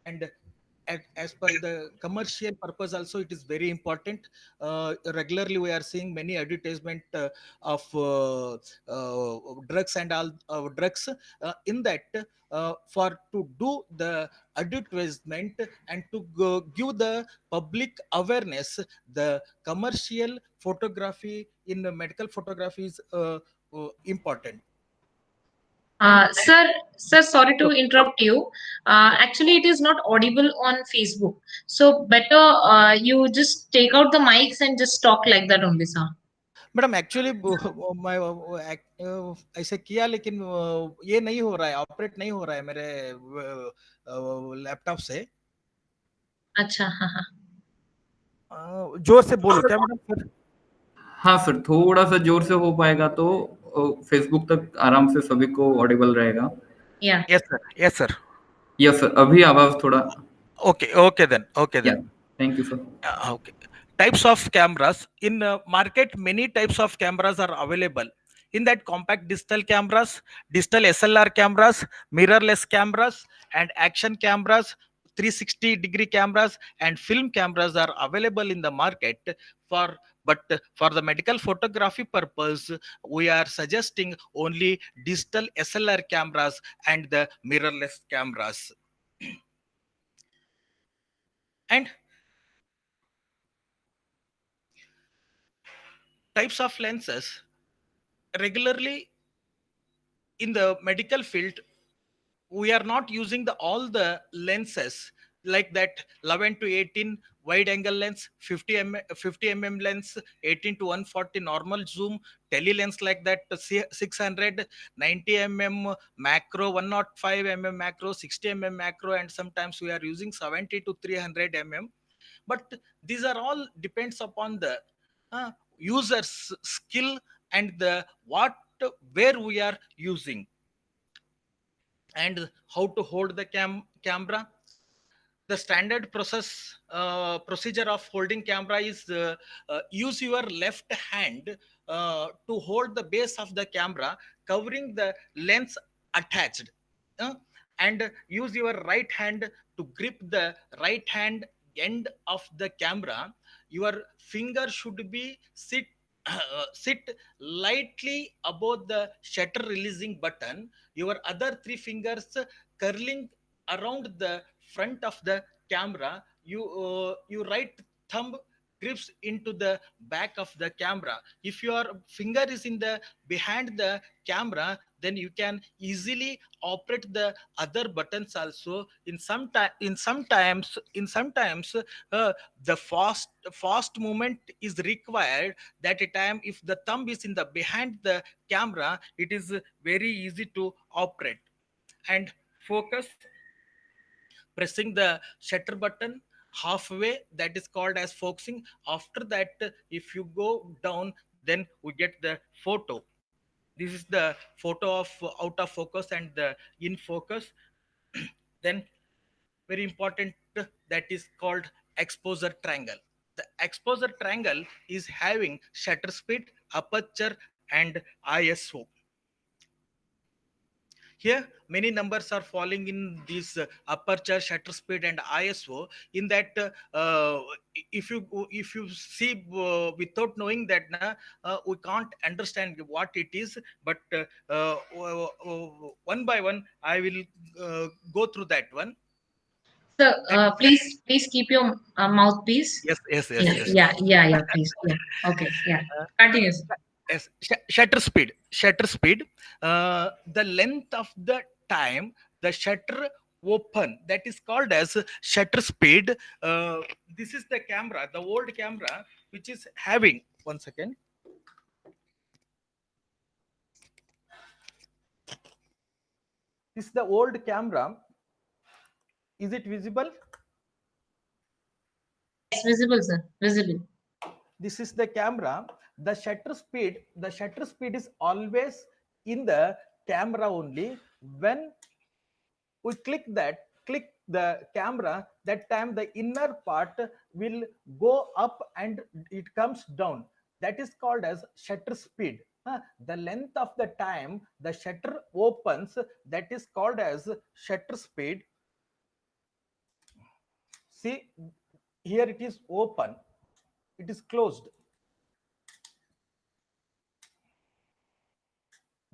and as per the commercial purpose also it is very important. Regularly we are seeing many advertisement of drugs and all drugs in that for to do the advertisement and to give the public awareness, the commercial photography in the medical photography is important. And Sir, sorry to interrupt you. Actually, it is not audible on Facebook. So better you just take out the mics and just talk like that only, sir. Madam actually मैं ऐसे किया लेकिन ये नहीं हो रहा है, operate नहीं हो रहा है मेरे लैपटॉप से। अच्छा, हाँ हाँ। जोर से बोलो क्या मैडम फिर? हाँ सर, थोड़ा सा जोर से हो पाएगा तो फेसबुक तक आराम से सभी को ऑडिबल रहेगा। Yeah yes sir, yes sir. Yes sir, अभी आवाज थोड़ा okay okay then, okay yeah then. Thank you sir. Okay. Types of cameras in market, many types of cameras are available. In that, compact digital cameras, digital SLR cameras, mirrorless cameras, and action cameras, 360-degree cameras, and film cameras are available in the market. For but for the medical photography purpose, we are suggesting only digital SLR cameras and the mirrorless cameras. And types of lenses, regularly in the medical field we are not using the all the lenses like that 11 to 18 wide angle lens, 50 mm lens, 18 to 140 normal zoom, tele lens like that 600, 90 mm macro, 105 mm macro, 60 mm macro, and sometimes we are using 70 to 300 mm. But these are all depends upon the user's skill and the what where we are using and how to hold the camera. The standard procedure of holding camera is use your left hand to hold the base of the camera covering the lens attached, uh, and use your right hand to grip the right hand end of the camera. Your finger should be sit lightly above the shutter releasing button, your other three fingers curling around the front of the camera. You right thumb grips into the back of the camera. If your finger is in the behind the camera, then you can easily operate the other buttons also. In sometimes the fast movement is required. That a time if the thumb is in the behind the camera, it is very easy to operate. And focus, pressing the shutter button halfway, that is called as focusing. After that, if you go down, then we get the photo. This is the photo of out of focus and the in focus. Then very important, that is called exposure triangle. The exposure triangle is having shutter speed, aperture, and ISO. Here many numbers are falling in this aperture, shutter speed, and ISO. In that, if you see without knowing that, we can't understand what it is. But one by one, I will go through that one. Sir, please keep your mouthpiece. Yes, yes, yes, Yeah, yes. yeah, please. Yeah. Okay, yeah. Continue, sir. Yes, shutter speed, the length of the time the shutter open, that is called as shutter speed. This is the camera, the old camera, which is having, one second, this is the old camera. Is it visible? It's visible, sir. Visible. This is the camera. The shutter speed is always in the camera only. When we click the camera, that time the inner part will go up and it comes down. That is called as shutter speed. The length of the time the shutter opens, that is called as shutter speed. See, here it is open, it is closed.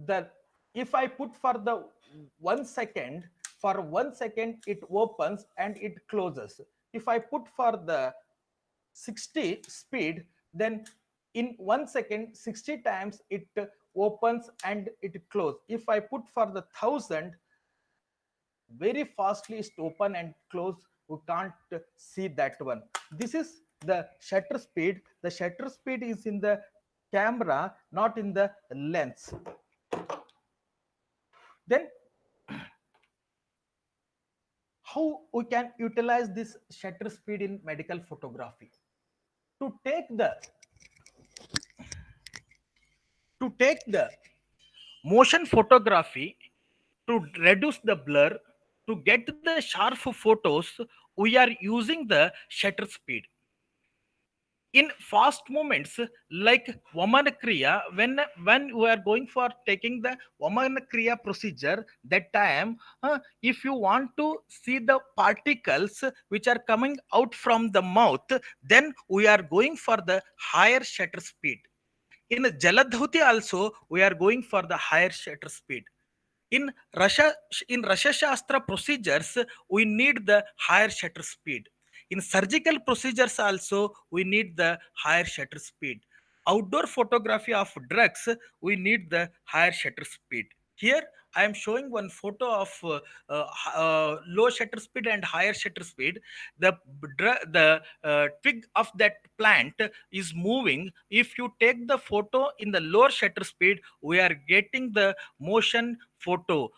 The if I put for the 1 second, for 1 second it opens and it closes. If I put for the 60 speed, then in 1 second 60 times it opens and it closes. If I put for the 1000, very fastly is open and close, we can't see that one. This is the shutter speed. The shutter speed is in the camera, not in the lens. Then how we can utilize this shutter speed in medical photography? To take the motion photography, to reduce the blur, to get the sharp photos, we are using the shutter speed. In fast movements like Vamanakriya, when we are going for taking the Vamanakriya procedure, that time if you want to see the particles which are coming out from the mouth, then we are going for the higher shutter speed. In Jaladhuti also we are going for the higher shutter speed. In Rasha Shastra procedures, we need the higher shutter speed. In surgical procedures also, we need the higher shutter speed. Outdoor photography of drugs, we need the higher shutter speed. Here, I am showing one photo of low shutter speed and higher shutter speed. The twig of that plant is moving. If you take the photo in the lower shutter speed, we are getting the motion photo.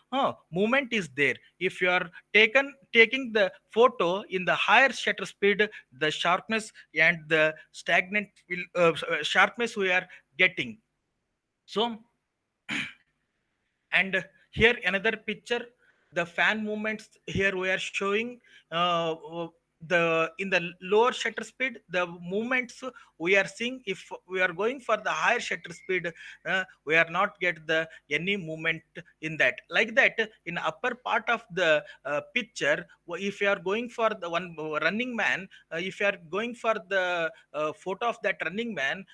Movement is there. If you are taking the photo in the higher shutter speed, the sharpness and the stagnant sharpness we are getting. So, and here another picture, the fan movements. Here we are showing the in the lower shutter speed, the movements we are seeing. If we are going for the higher shutter speed, we are not get the any movement in that. Like that, in upper part of the picture, if you are going for the one running man, if you are going for the photo of that running man,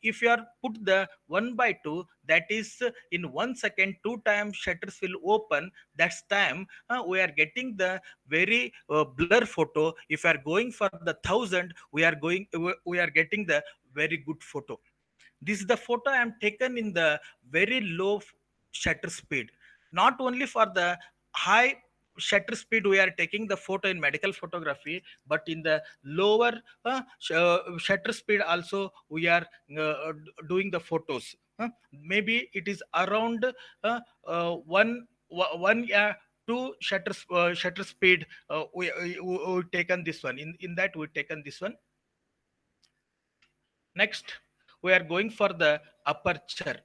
if you are put the 1/2, that is in 1 second 2 times shutters will open. That's time we are getting the very blur photo. If you are going for the 1000, we are getting the very good photo. This is the photo I am taken in the very low shutter speed. Not only for the high shutter speed we are taking the photo in medical photography, but in the lower shutter speed also we are doing the photos. Maybe it is around one two shutter speed. We taken this one. In that we taken this one. Next, we are going for the aperture.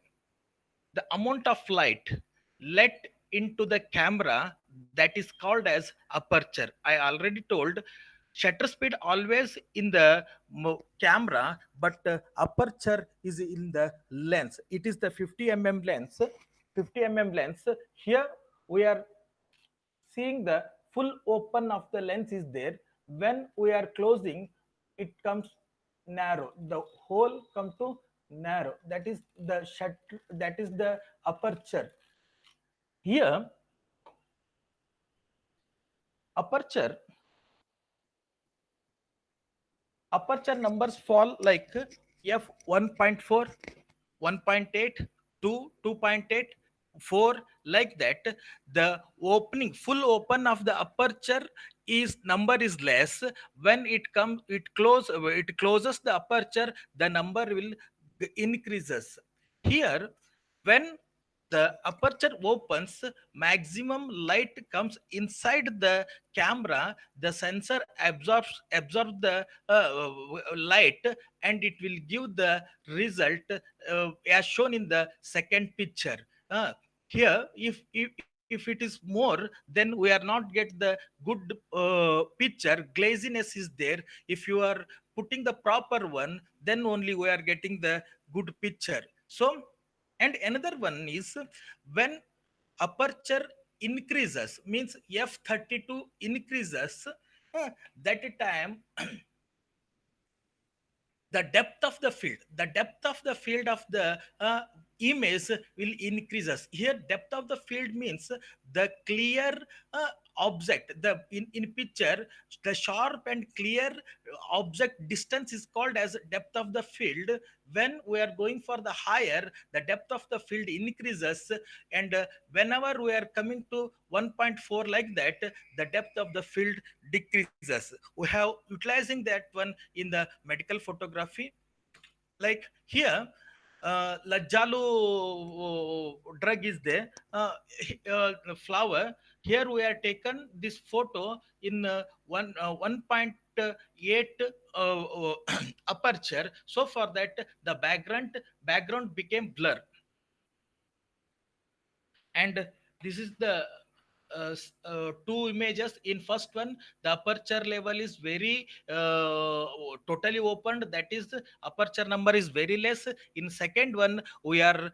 The amount of light let into the camera, that is called as aperture. I already told shutter speed always in the camera, but aperture is in the lens. It is the 50 mm lens. 50 mm lens. Here we are seeing the full open of the lens is there. When we are closing, it comes narrow. The hole come to narrow. That is the shutter. That is the aperture. Here, aperture numbers fall like f 1.4, 1.8, 2, 2.8, 4, like that. The opening full open of the aperture is number is less. When it comes, it closes the aperture, the number will increases. Here, when the aperture opens, maximum light comes inside the camera. The sensor absorbs the light, and it will give the result as shown in the second picture. Here, if it is more, then we are not get the good picture. Glaziness is there. If you are putting the proper one, then only we are getting the good picture. So, and another one is when aperture increases, means f32 increases, that time the depth of the field of the image will increases. Here depth of the field means the clear uh, object, the in picture the sharp and clear object distance is called as depth of the field. When we are going for the higher, the depth of the field increases, and whenever we are coming to 1.4 like that, the depth of the field decreases. We have utilizing that one in the medical photography. Like here, Lajalu drug is there, flower. Here we are taken this photo in 1.8 aperture. So for that, the background became blur, and this is the two images. In first one, the aperture level is very totally opened, that is aperture number is very less. In second one, we are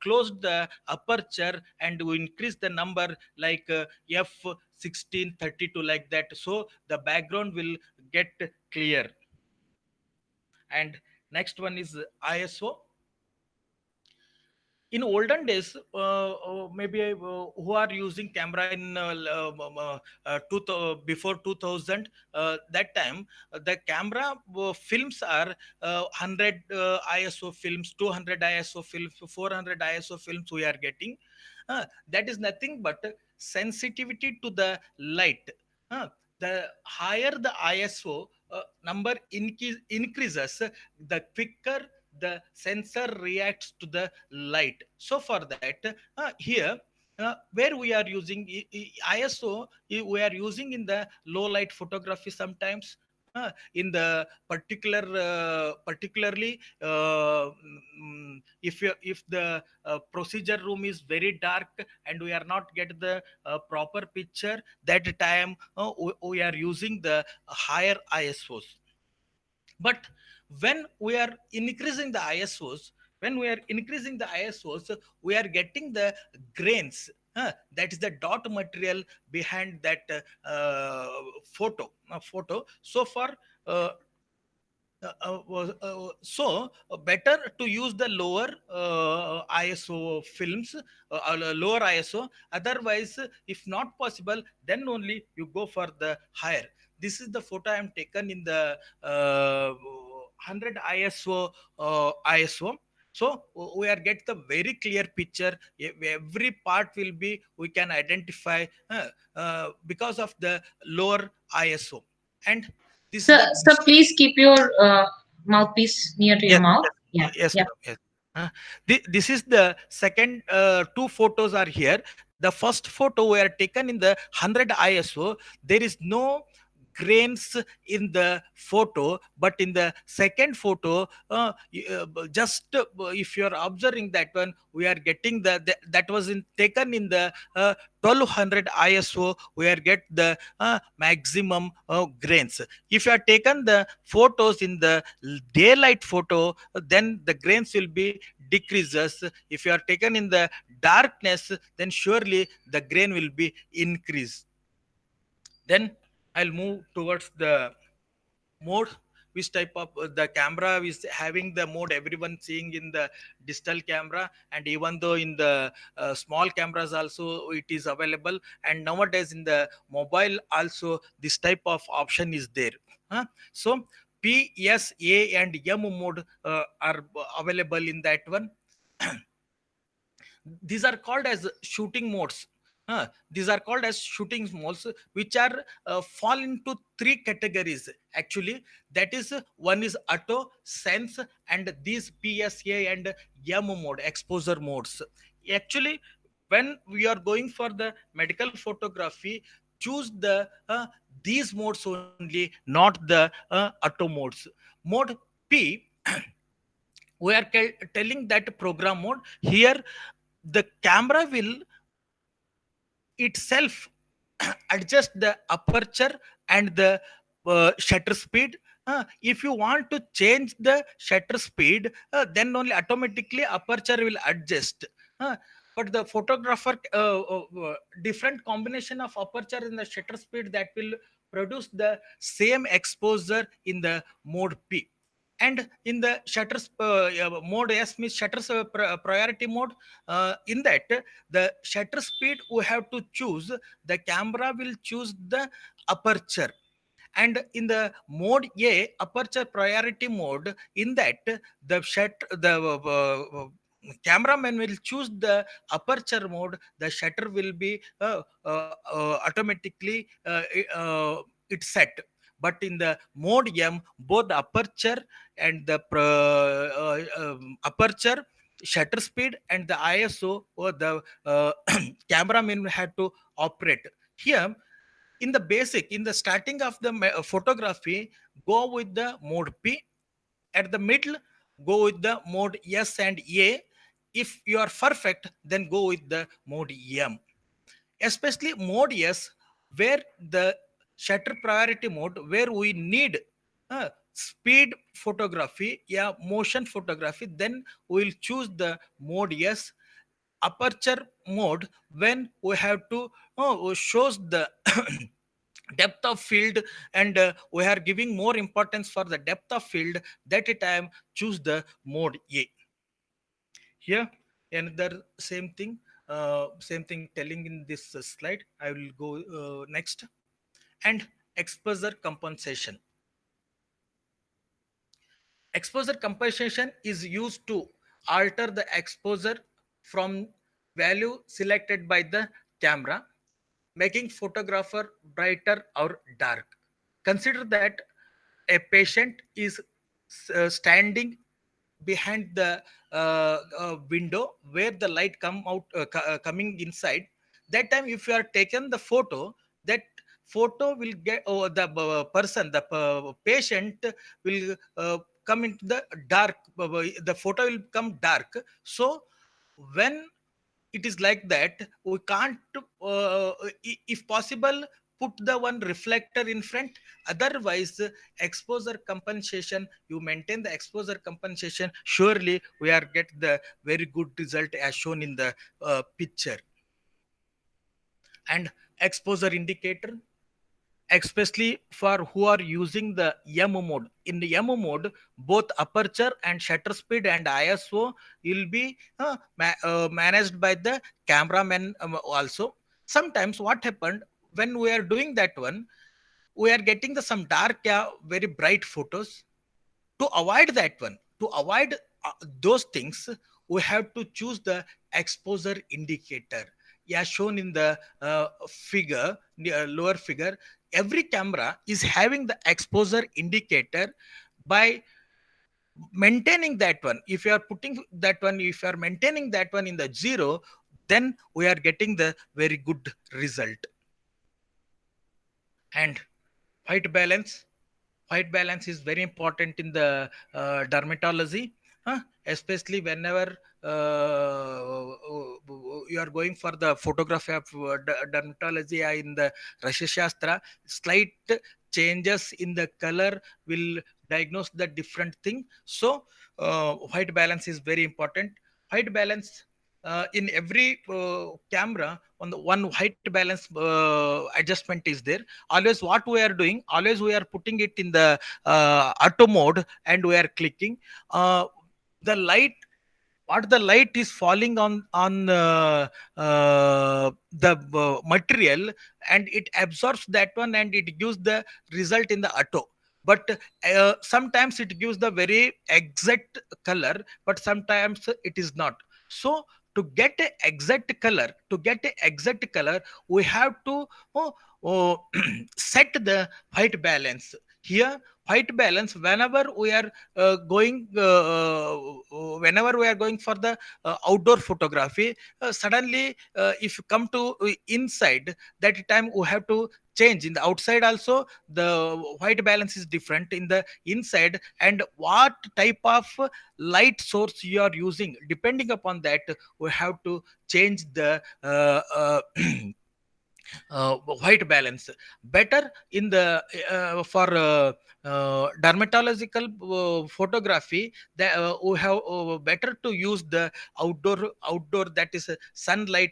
closed the aperture and we increase the number like f 1632 like that, so the background will get clear. And next one is ISO. In olden days, maybe who are using camera in before 2000, that time the camera films are 100 ISO films, 200 ISO films, 400 ISO films we are getting. That is nothing but sensitivity to the light. Uh, the higher the ISO number increases, the quicker the sensor reacts to the light. So for that, here where we are using ISO, we are using in the low light photography sometimes. In the particularly if the procedure room is very dark and we are not get the proper picture, that time we are using the higher ISOs. But when we are increasing the ISOs, we are getting the grains. That is the dot material behind that photo. So for uh, better to use the lower ISO films, lower ISO. Otherwise, if not possible, then only you go for the higher. This is the photo I am taken in the 100 ISO. So we are get the very clear picture. Every part will be we can identify because of the lower ISO. And this is So, the so please keep your mouthpiece near to your yes, mouth. yes, Yeah, yes, yeah. madam, yes. This is the second two photos are here. The first photo were taken in the 100 ISO. There is no grains in the photo, but in the second photo, just if you are observing that one, we are getting that was taken in the 1200 ISO. We are get the maximum grains. If you are taken the photos in the daylight photo, then the grains will be decreases. If you are taken in the darkness, then surely the grain will be increased. Then I'll move towards the mode. Which type of the camera is having the mode everyone seeing in the digital camera, and even though in the small cameras also it is available, and nowadays in the mobile also this type of option is there. So P, S, A and M mode are available in that one. These are called as shooting modes. These are called as shooting modes, which are fall into three categories actually. That is, one is auto, sense, and these PSA and M mode, exposure modes. Actually, when we are going for the medical photography, choose the these modes only, not the auto modes. Mode P, we are telling that program mode. Here the camera will itself adjust the aperture and the shutter speed. If you want to change the shutter speed, then only automatically aperture will adjust. but the photographer different combination of aperture and the shutter speed that will produce the same exposure in the mode P. And in the mode S means priority mode. In that, the shutter speed we have to choose. The camera will choose the aperture. And in the mode A, aperture priority mode, in that the cameraman will choose the aperture mode. The shutter will be automatically it's set. But in the mode M, both the aperture and the aperture, shutter speed, and the ISO or the cameraman had to operate. Here, in the basic, in the starting of the photography, go with the mode P. At the middle, go with the mode S and A. If you are perfect, then go with the mode M. Especially mode S, where the shutter priority mode, where we need speed photography, yeah, motion photography, then we'll choose the mode S. Aperture mode, when we have to shows the depth of field, and we are giving more importance for the depth of field, that time choose the mode A. Here another same thing telling in this slide. I will go next. And exposure compensation. Exposure compensation is used to alter the exposure from value selected by the camera, making photographer brighter or dark. Consider that a patient is standing behind the window where the light coming inside. That time, if you are taken the photo, that photo will get, or the person, the patient will come into the dark. The photo will become dark. So when it is like that, we can't if possible put the one reflector in front. Otherwise, exposure compensation, you maintain the exposure compensation, surely we are get the very good result as shown in the picture. And exposure indicator, especially for who are using the M mode. In the M mode, both aperture and shutter speed and ISO will be managed by the cameraman also. Sometimes what happened, when we are doing that one, we are getting the some dark, very bright photos. To avoid that one, to avoid those things, we have to choose the exposure indicator, yeah, shown in the figure, the lower figure. Every camera is having the exposure indicator. By maintaining that one, if you are putting that one, if you are maintaining that one in the 0, then we are getting the very good result. And white balance, white balance is very important in the dermatology, especially whenever you are going for the photography of dermatology in the Rasha Shastra. Slight changes in the color will diagnose the different thing. So white balance is very important. White balance, in every camera, on the one white balance adjustment is there. Always what we are doing, always we are putting it in the auto mode, and we are clicking the light, what the light is falling on the material, and it absorbs that one, and it gives the result in the auto. But sometimes it gives the very exact color, but sometimes it is not. So to get a exact color, we have to set the white balance. Here white balance, whenever we are whenever we are going for the outdoor photography, suddenly if you come to inside, that time we have to change. In the outside also, the white balance is different in the inside, and what type of light source you are using, depending upon that, we have to change the white balance. Better in the for dermatological photography, that we have better to use the outdoor, that is sunlight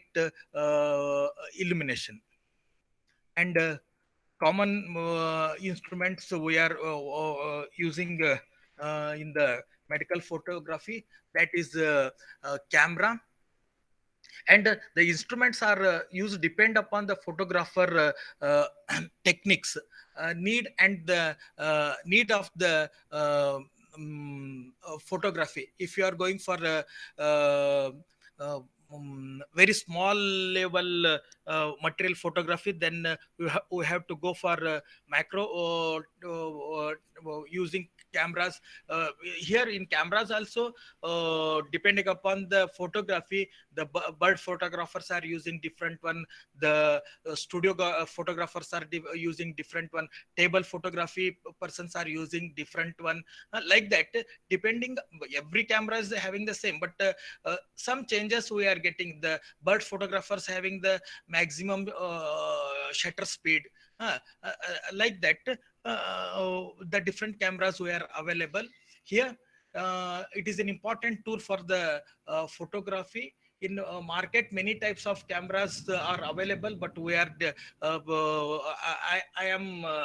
illumination. And common instruments we are using in the medical photography, that is camera. And the instruments are used depend upon the photographer techniques, need, and the need of the photography. If you are going for uh, uh, very small level material photography, then we have to go for macro using cameras. Here in cameras also, depending upon the photography, the bird photographers are using different one, the studio photographers are using different one, table photography persons are using different one, like that. Depending, every camera is having the same, but some changes we are getting. The bird photographers having the maximum shutter speed, like that. The different cameras were available here. It is an important tool for the photography. In market, many types of cameras are available, but we are I am uh,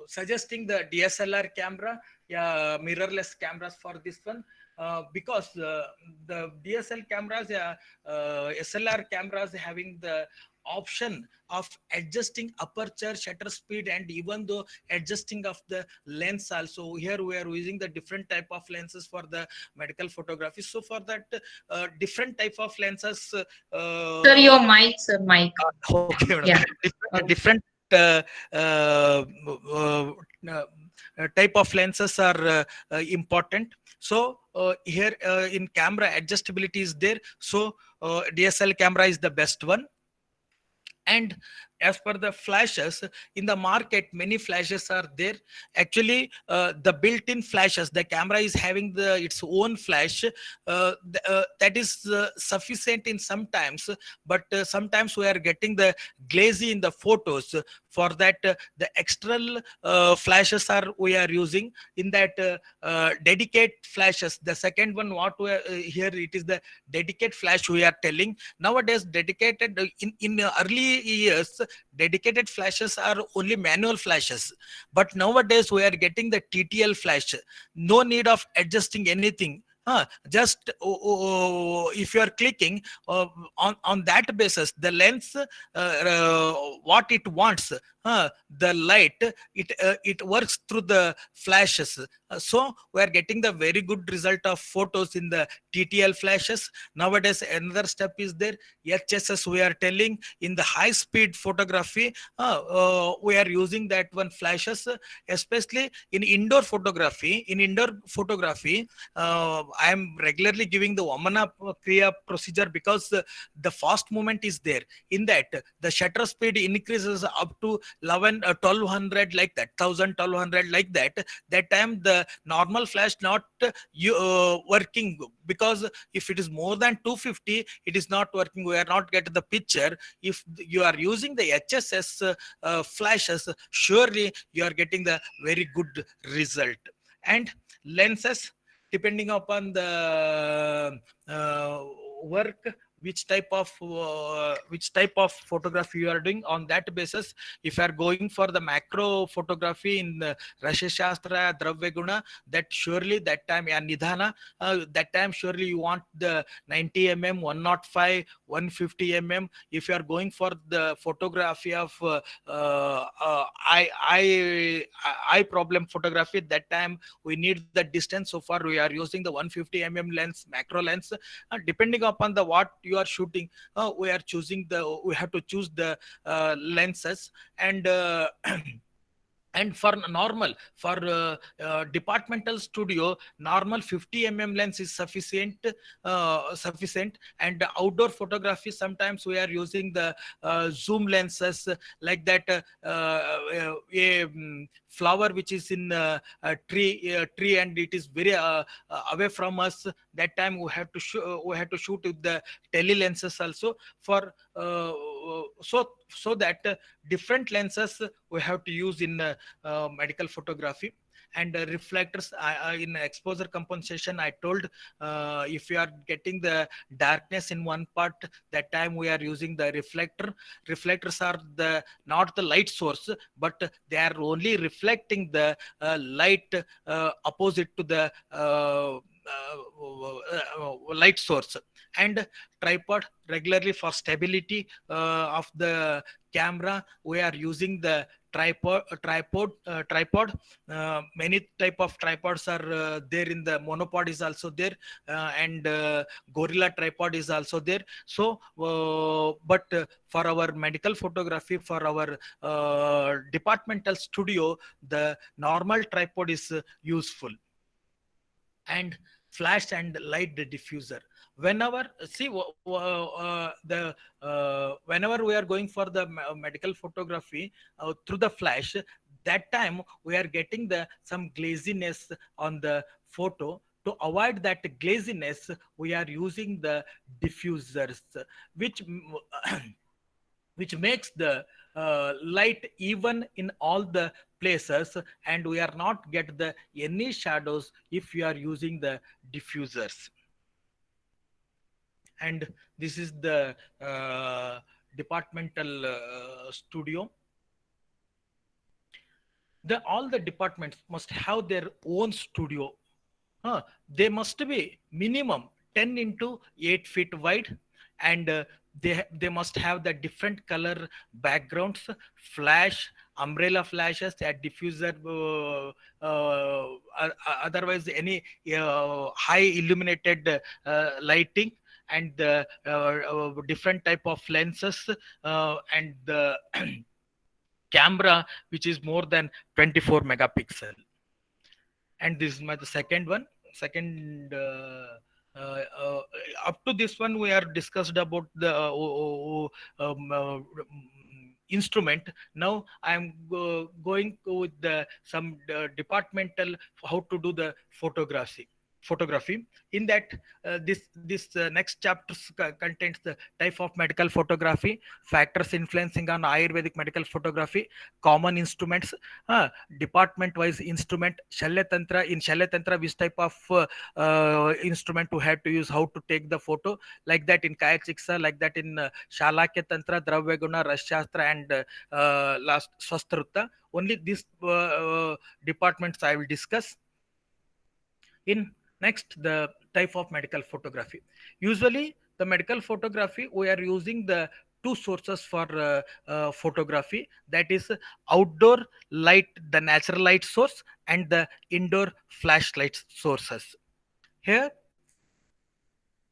suggesting the DSLR camera, yeah, mirrorless cameras for this one, because the DSL cameras, SLR cameras having the option of adjusting aperture, shutter speed, and even though adjusting of the lens also. Here we are using the different type of lenses for the medical photography. So for that different type of lenses, Sir, your mic, sir, mic. okay, madam. Yeah. Different uh, uh, uh, type of lenses are important. So here in camera, adjustability is there. So DSL camera is the best one. And as per the flashes in the market, many flashes are there. Actually, the built-in flashes, the camera is having its own flash, that is sufficient in sometimes, but sometimes we are getting the glazy in the photos. For that, the external flashes are we are using. In that dedicate flashes, the second one, what we are, here it is the dedicate flash we are telling. Nowadays, dedicated in early years, dedicated flashes are only manual flashes, but nowadays we are getting the TTL flash. No need of adjusting anything. Just if you are clicking on that basis, the lens what it wants, the light, it works through the flashes. So we are getting the very good result of photos in the TTL flashes. Nowadays, another step is there, HSS we are telling. In the high speed photography, we are using that one flashes, especially in indoor photography. In indoor photography, I am regularly giving the Vamana Kriya procedure, because the fast movement is there. In that, the shutter speed increases up to 1200, like that, 1000, 1200, like that. That time the normal flash not working, because if it is more than 250, it is not working. We are not getting the picture. If you are using the HSS flashes, surely you are getting the very good result. And lenses, depending upon the work, which type of photography you are doing, on that basis. If you are going for the macro photography in Rasha Shastra, Dravya Guna, that surely that time, yeah, Nidhana, that time surely you want the 90 mm, 105, 150 mm. If you are going for the photography of eye problem photography, that time we need the distance. So far we are using the 150 mm lens, macro lens. Depending upon the what you are shooting, we are choosing the, we have to choose the lenses. And And for departmental studio, normal 50 lens is sufficient. And outdoor photography, sometimes we are using the zoom lenses, like that flower which is in a tree, and it is very away from us. That time we have to shoot with the tele lenses also, for so that different lenses we have to use in medical photography. And reflectors, in exposure compensation, I told, if you are getting the darkness in one part, that time we are using the reflectors are the not the light source, but they are only reflecting the light opposite to the light source. And tripod, regularly for stability of the camera, we are using the tripod. Many type of tripods are there. In the monopod is also there, and gorilla tripod is also there. So but for our medical photography, for our departmental studio, the normal tripod is useful. And flash and light diffuser, whenever see the whenever we are going for the medical photography through the flash, that time we are getting the some glaziness on the photo. To avoid that glaziness, we are using the diffusers, which which makes the light even in all the places, and we are not get the any shadows if you are using the diffusers. And this is the departmental studio. All the departments must have their own studio. They must be minimum 10 into 8 feet wide, and they must have the different color backgrounds, flash, umbrella flashes, a diffuser, otherwise any high illuminated lighting, and different type of lenses, and the camera which is more than 24 megapixel. And this is my the second one. Second, up to this one we are discussed about the instrument. Now I am going with the some departmental, how to do the photography. In that, this next chapter contains the type of medical photography, factors influencing on Ayurvedic medical photography, common instruments, department wise instrument, Shalya Tantra. In Shalya Tantra, which type of instrument we have to use, how to take the photo, like that in Kaya Chiksa, like that in Shalakya Tantra, Dravya Guna, Rashastra, and last Swastrutta. Only these departments I will discuss. In next, the type of medical photography. Usually the medical photography, we are using the two sources for photography, that is outdoor light, the natural light source, and the indoor flashlight sources. Here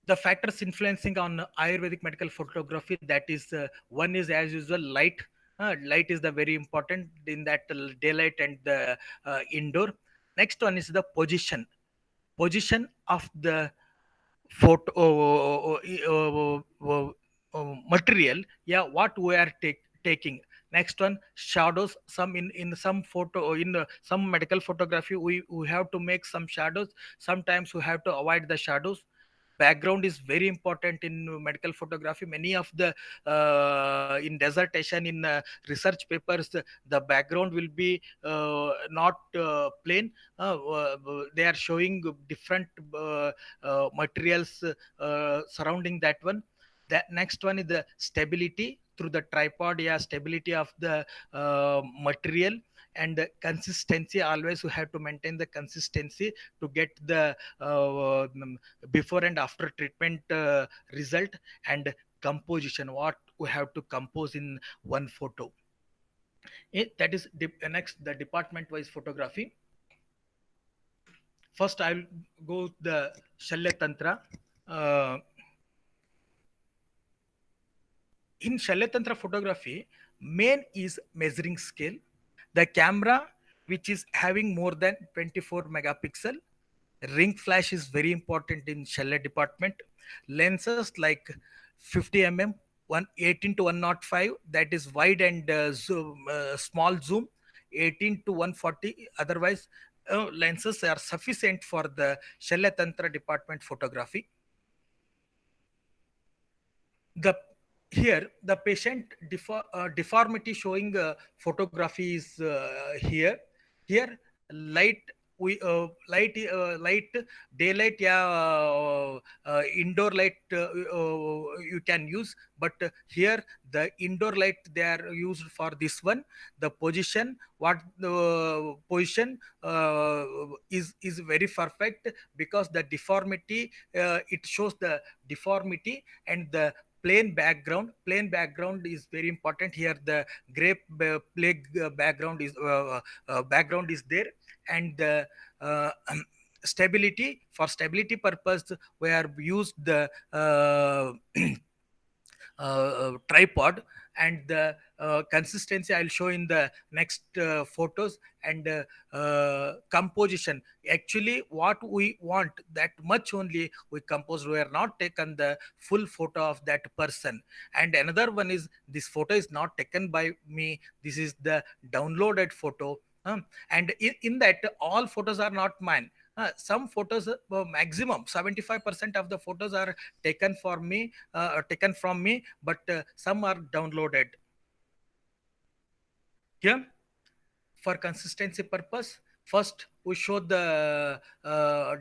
the factors influencing on Ayurvedic medical photography, that is one is as usual light. Light is the very important in that daylight and the indoor. Next one is the position of the photo material, yeah, what we are taking. Next one, shadows. Some in some photo, in some medical photography, we have to make some shadows. Sometimes we have to avoid the shadows. Background is very important in medical photography. Many of the in dissertation, in research papers, the background will be not plain. They are showing different materials surrounding that one. That next one is the stability through the tripod, yeah, stability of the material. And the consistency, always we have to maintain the consistency to get the before and after treatment result. And composition, what we have to compose in one photo. That is next, the department wise photography. First I'll go the Shalya Tantra. In Shalya Tantra photography, main is measuring scale, The camera, which is having more than 24 megapixel, ring flash is very important in Shelley department. Lenses like 50 mm, 118 to 105, that is wide and small zoom, 18 to 140. Otherwise, lenses are sufficient for the Shelley Tantra department photography. The here the patient deformity showing photography is here light light daylight, yeah, indoor light you can use, but here the indoor light they are used for this one. The position, what the position is very perfect, because the deformity, it shows the deformity. And the plain background is very important here. The gray plague background is there. And the stability, for stability purpose we are used the tripod. And the consistency I'll show in the next photos. And composition, actually what we want, that much only we compose. We are not taken the full photo of that person. And another one is, this photo is not taken by me, this is the downloaded photo. And in that, all photos are not mine. Some photos, maximum 75% of the photos are taken for me, taken from me, but some are downloaded. Here, for consistency purpose, first we show the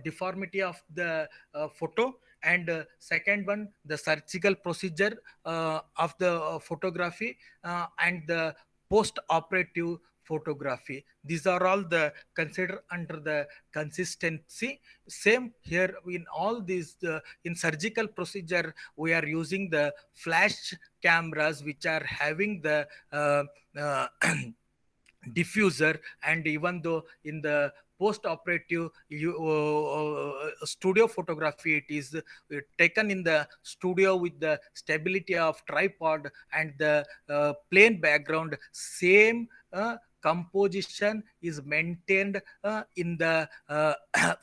deformity of the photo. And second one, the surgical procedure of the photography, and the post operative photography. These are all the considered under the consistency. Same here in all these, in surgical procedure we are using the flash cameras, which are having the uh, diffuser. And even though in the post operative studio photography, it is taken in the studio with the stability of tripod and the plain background. Same composition is maintained in the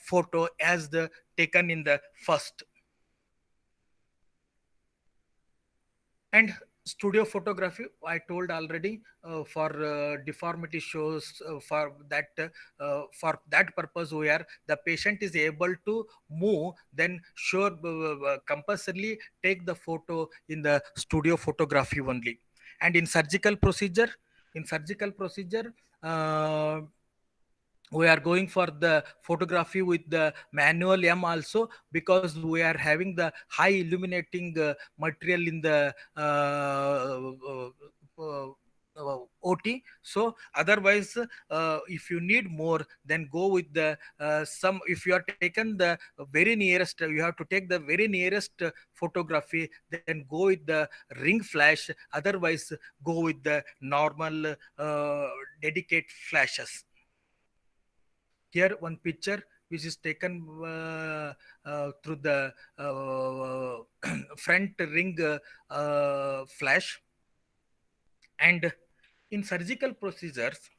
photo as the taken in the first. And studio photography, I told already, for deformity shows, for that purpose, where the patient is able to move, then sure, compulsorily take the photo in the studio photography only. And in surgical procedure, uh, we are going for the photography with the manual M also, because we are having the high illuminating material in the OT. So otherwise, if you need more, then go with the some. If you are taken the very nearest, you have to take the very nearest photography, then go with the ring flash. Otherwise, go with the normal dedicated flashes. Here one picture which is taken through the front ring flash. And in surgical procedures,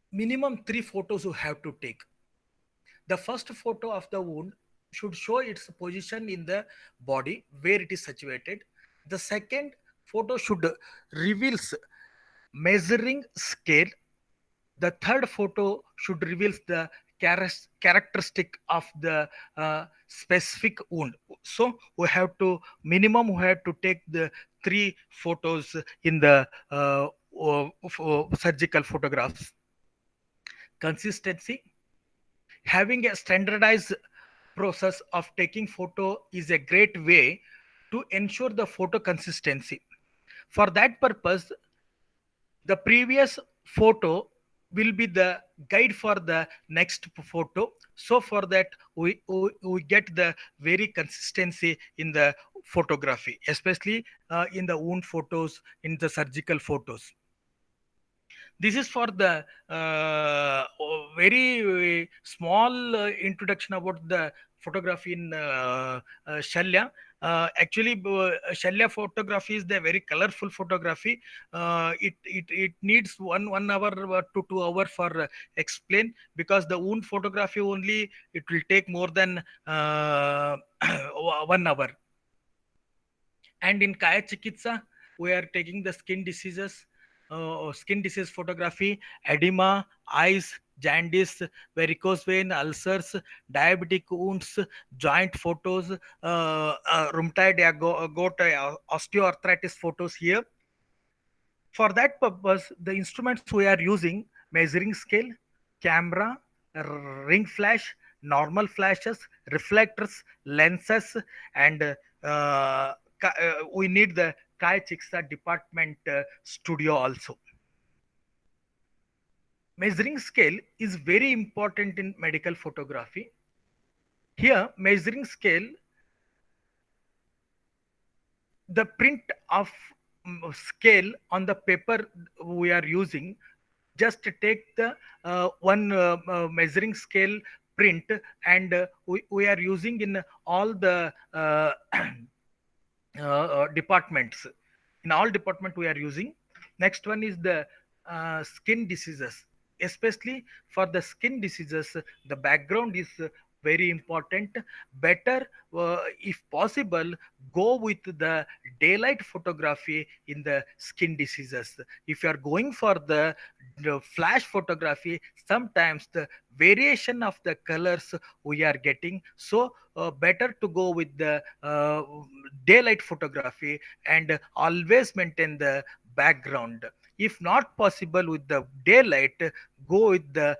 minimum 3 photos you have to take. The first photo of the wound should show its position in the body, where it is situated. The second photo should reveals measuring scale. The third photo should reveal the characteristic of the specific wound. So we have to take the 3 photos in the surgical photographs. Consistency, having a standardized process of taking photo is a great way to ensure the photo consistency. For that purpose, the previous photo will be the guide for the next photo. So for that, we get the very consistency in the photography, especially in the wound photos, in the surgical photos. This is for the very small introduction about the photography in Shalya. Actually, Shalya photography is the very colorful photography. It needs one hour to 2 hour for explain, because the wound photography only it will take more than 1 hour. And in Kaya Chikitsa, we are taking the skin diseases, skin disease photography, edema, eyes, jaundice, varicose vein, ulcers, diabetic wounds, joint photos, rheumatoid gout, osteoarthritis photos here. For that purpose, the instruments we are using: measuring scale, camera, ring flash, normal flashes, reflectors, lenses, and we need the Kai Chiksa department studio also. Measuring scale is very important in medical photography. Here, measuring scale, the print of scale on the paper we are using, just take the one measuring scale print, and we are using in all the departments. In all department we are using. Next one is the skin diseases. Especially for the skin diseases, the background is very important. Better, if possible, go with the daylight photography in the skin diseases. If you are going for the flash photography, sometimes the variation of the colors we are getting, so better to go with the daylight photography, and always maintain the background. If not possible with the daylight, go with the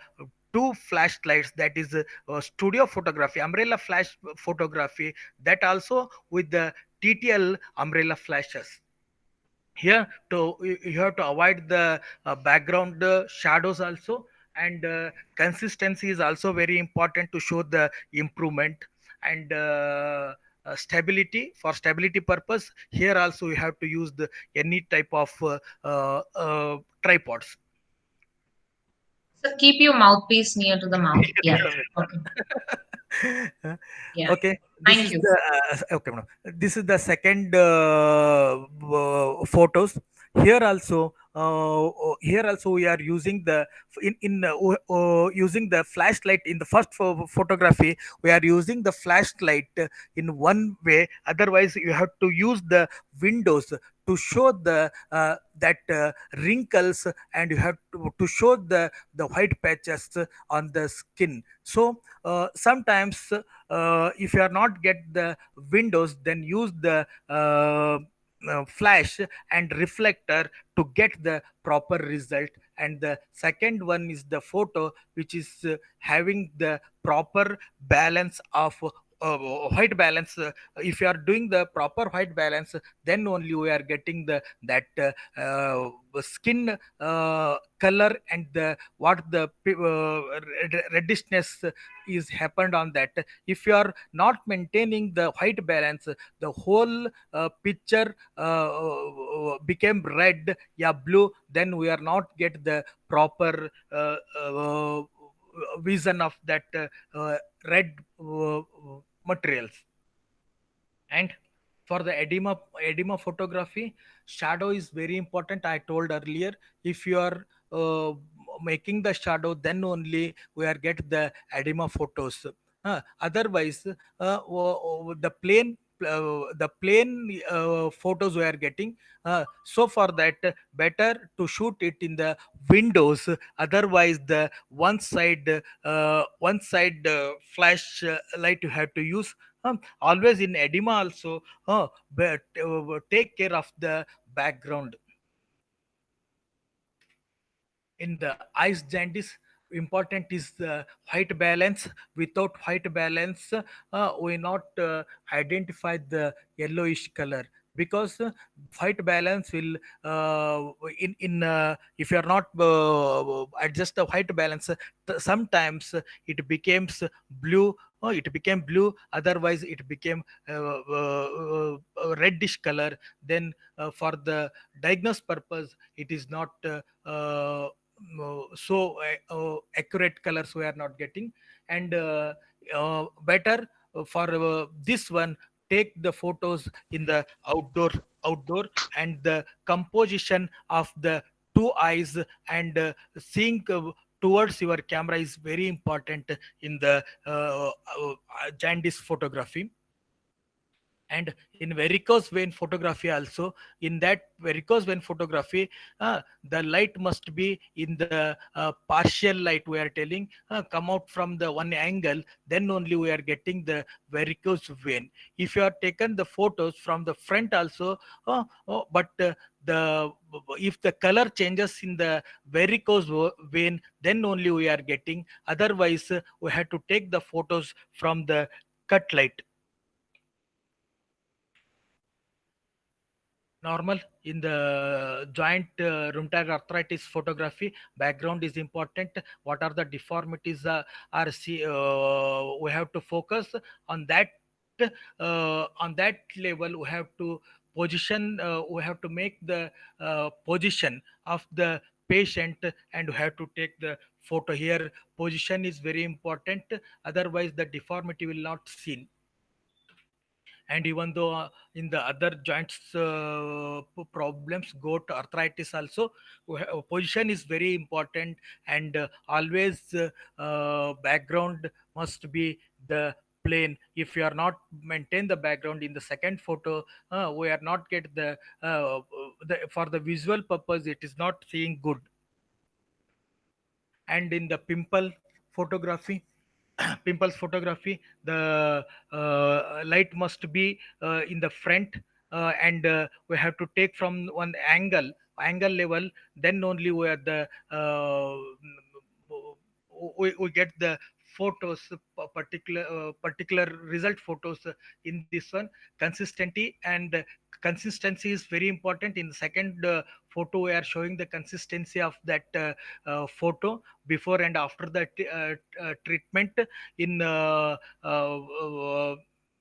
two flashlights, that is studio photography, umbrella flash photography, that also with the TTL umbrella flashes. Here to you have to avoid the background shadows also, and consistency is also very important to show the improvement. And stability, for stability purpose, here also you have to use the any type of tripods. So keep your mouthpiece near to the mouth. Yeah. Okay. Yeah. Okay, this Thank is you. the okay, madam. This is the second photos. Here also, here also we are using the using the flashlight in the first photography. We are using the flashlight in one way. Otherwise, you have to use the windows to show the that wrinkles, and you have to show the white patches on the skin. So sometimes if you are not get the windows, then use the flash and reflector to get the proper result. And the second one is the photo which is having the proper balance of white balance. If you are doing the proper white balance, then only we are getting the that skin color, and the what the reddishness is happened on that. If you are not maintaining the white balance, the whole picture became red, yeah, blue, then we are not get the proper vision of that red materials. And for the edema photography, shadow is very important. I told earlier, if you are making the shadow, then only we are get the edema photos. Otherwise the plain photos we are getting. So for that, better to shoot it in the windows. Otherwise the one side flash light you have to use. Always in edema also, but take care of the background. In the eyes jaundice, important is the white balance. Without white balance, we not identify the yellowish color, because white balance will in if you are not adjust the white balance, sometimes it becomes blue. It became blue, otherwise it became reddish color. Then for the diagnose purpose, it is not so accurate colors we are not getting. And better for this one, take the photos in the outdoor, and the composition of the two eyes and seeing towards your camera is very important in the jaundice photography. And in varicose vein photography also, in that varicose vein photography, the light must be in the partial light, we are telling, come out from the one angle, then only we are getting the varicose vein. If you are taken the photos from the front also, but the if the color changes in the varicose vein, then only we are getting, otherwise we have to take the photos from the cut light. Normal in the joint rheumatoid arthritis photography, background is important. What are the deformities are see, we have to focus on that. On that level we have to position, we have to make the position of the patient, and we have to take the photo. Here position is very important, otherwise the deformity will not seen. And even though in the other joints problems, gout arthritis also, position is very important. And always background must be the plane. If you are not maintain the background in the second photo, we are not get for the visual purpose it is not seeing good. And in the pimple photography, pimples photography, the light must be in the front, and we have to take from one angle level, then only we are the we get the photos, particular result photos in this one. Consistency and consistency is very important. In the second photo we are showing the consistency of that photo before and after the treatment. In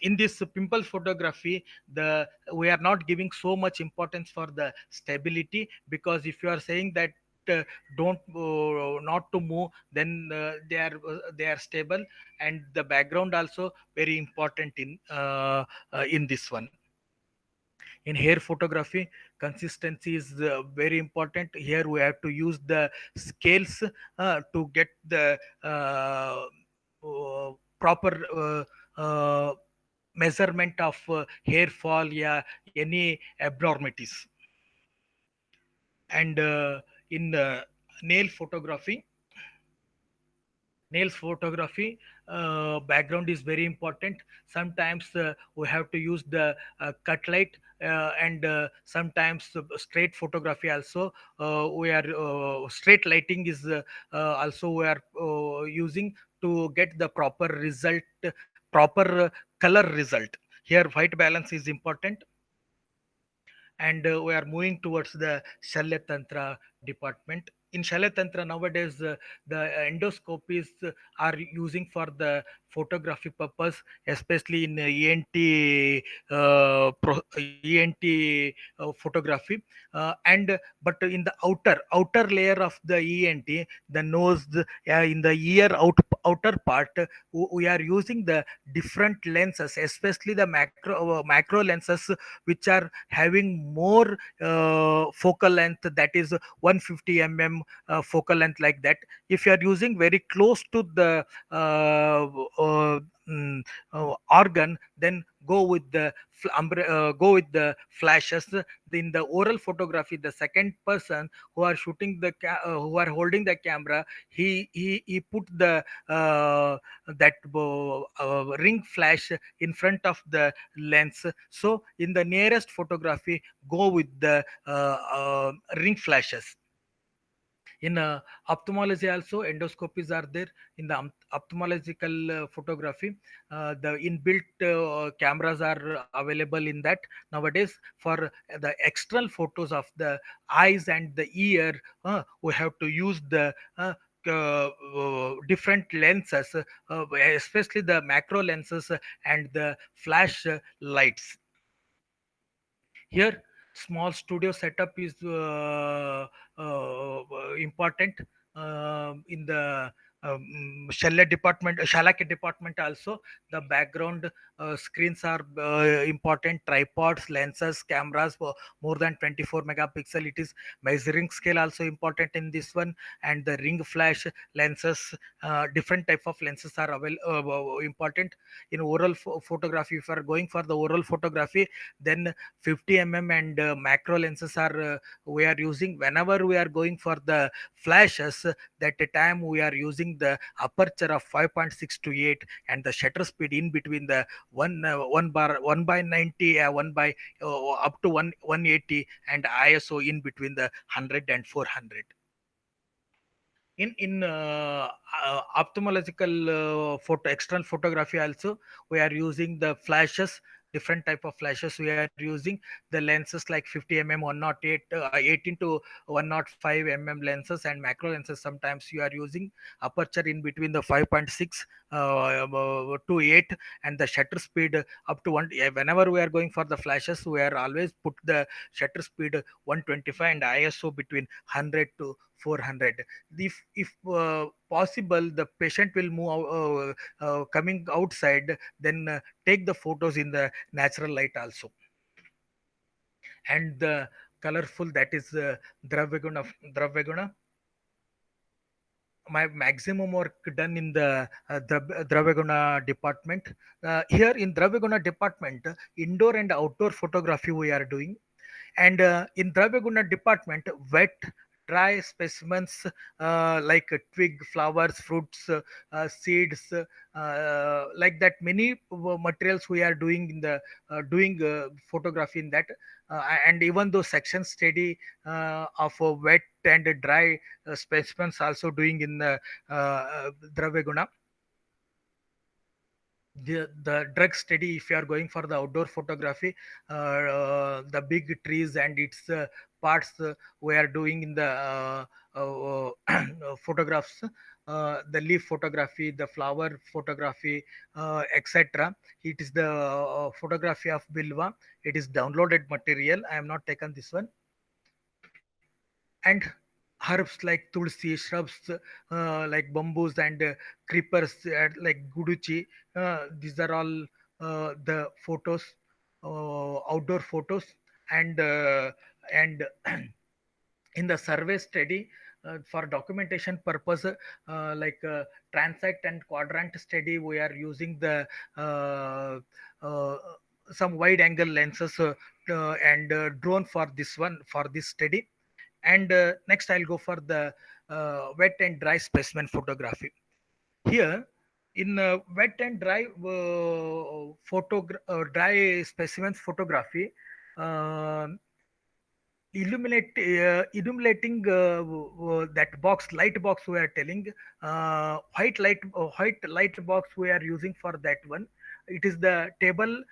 in this pimple photography, the we are not giving so much importance for the stability, because if you are saying that uh, don't not to move, then they are stable. And the background also very important in this one. In hair photography, consistency is very important. Here we have to use the scales to get the proper measurement of hair fall, yeah, any abnormalities. And in nail photography, nails photography, background is very important. Sometimes we have to use the cut light, and sometimes straight photography also, we are straight lighting is also we are using to get the proper result, proper color result. Here white balance is important. And we are moving towards the Shalya department. In Shalya nowadays, the endoscopies are using for the photography purpose, especially in photography. And but in the outer layer of the ENT, the nose, in the ear outer part, we are using the different lenses, especially the macro lenses, which are having more focal length, that is 150 focal length, like that. If you are using very close to the uh, mm, organ, then go with the flashes. In the oral photography, the second person who are shooting who are holding the camera, he put the that ring flash in front of the lens. So in the nearest photography, go with the ring flashes. In ophthalmology also, endoscopies are there. In the ophthalmological photography, the inbuilt cameras are available in that nowadays. For the external photos of the eyes and the ear, we have to use the different lenses, especially the macro lenses and the flash lights. Here small studio setup is important in the Shalake department also. The background screens are important. Tripods, lenses, cameras for more than 24 megapixel. It is measuring scale also important in this one, and the ring flash lenses. Different type of lenses are important in photography. If you are going for the oral photography, then 50 and macro lenses are we are using. Whenever we are going for the flashes, that time we are using the aperture of 5.6 to 8, and the shutter speed in between the 1 by 90, 1 by up to 180, and ISO in between the 100 and 400. In ophthalmological external photography also, we are using the flashes. Different type of flashes we are using. The lenses like 50 108 18 to 105 lenses, and macro lenses. Sometimes you are using aperture in between the 5.6 to 8, and the shutter speed up to 1. Whenever we are going for the flashes, we are always put the shutter speed 125 and ISO between 100 to 400. If possible, the patient will move coming outside, then take the photos in the natural light also. And the colorful, that is Dravaguna. My maximum work done in the Dravaguna department. Here in Dravaguna department, indoor and outdoor photography we are doing. And in Dravaguna department, wet, dry specimens like twig, flowers, fruits, seeds, like that. Many materials we are doing in the doing photography in that. And even though section study of wet and dry specimens also doing in the Dravaguna. The drug study, if you are going for the outdoor photography, the big trees and its parts we are doing in the photographs, the leaf photography, the flower photography, etc. It is the photography of Bilva. It is downloaded material. I am not taken this one. And herbs like tulsi, shrubs like bamboos and creepers like guduchi. These are all the photos, outdoor photos. And in the survey study, for documentation purpose, like transect and quadrant study, we are using the uh, some wide angle lenses and drone for this one, for this study. And next I'll go for the wet and dry specimen photography. Here in wet and dry dry specimens photography, uh, illuminating that box, light box we are telling, white light box we are using for that one. It is the table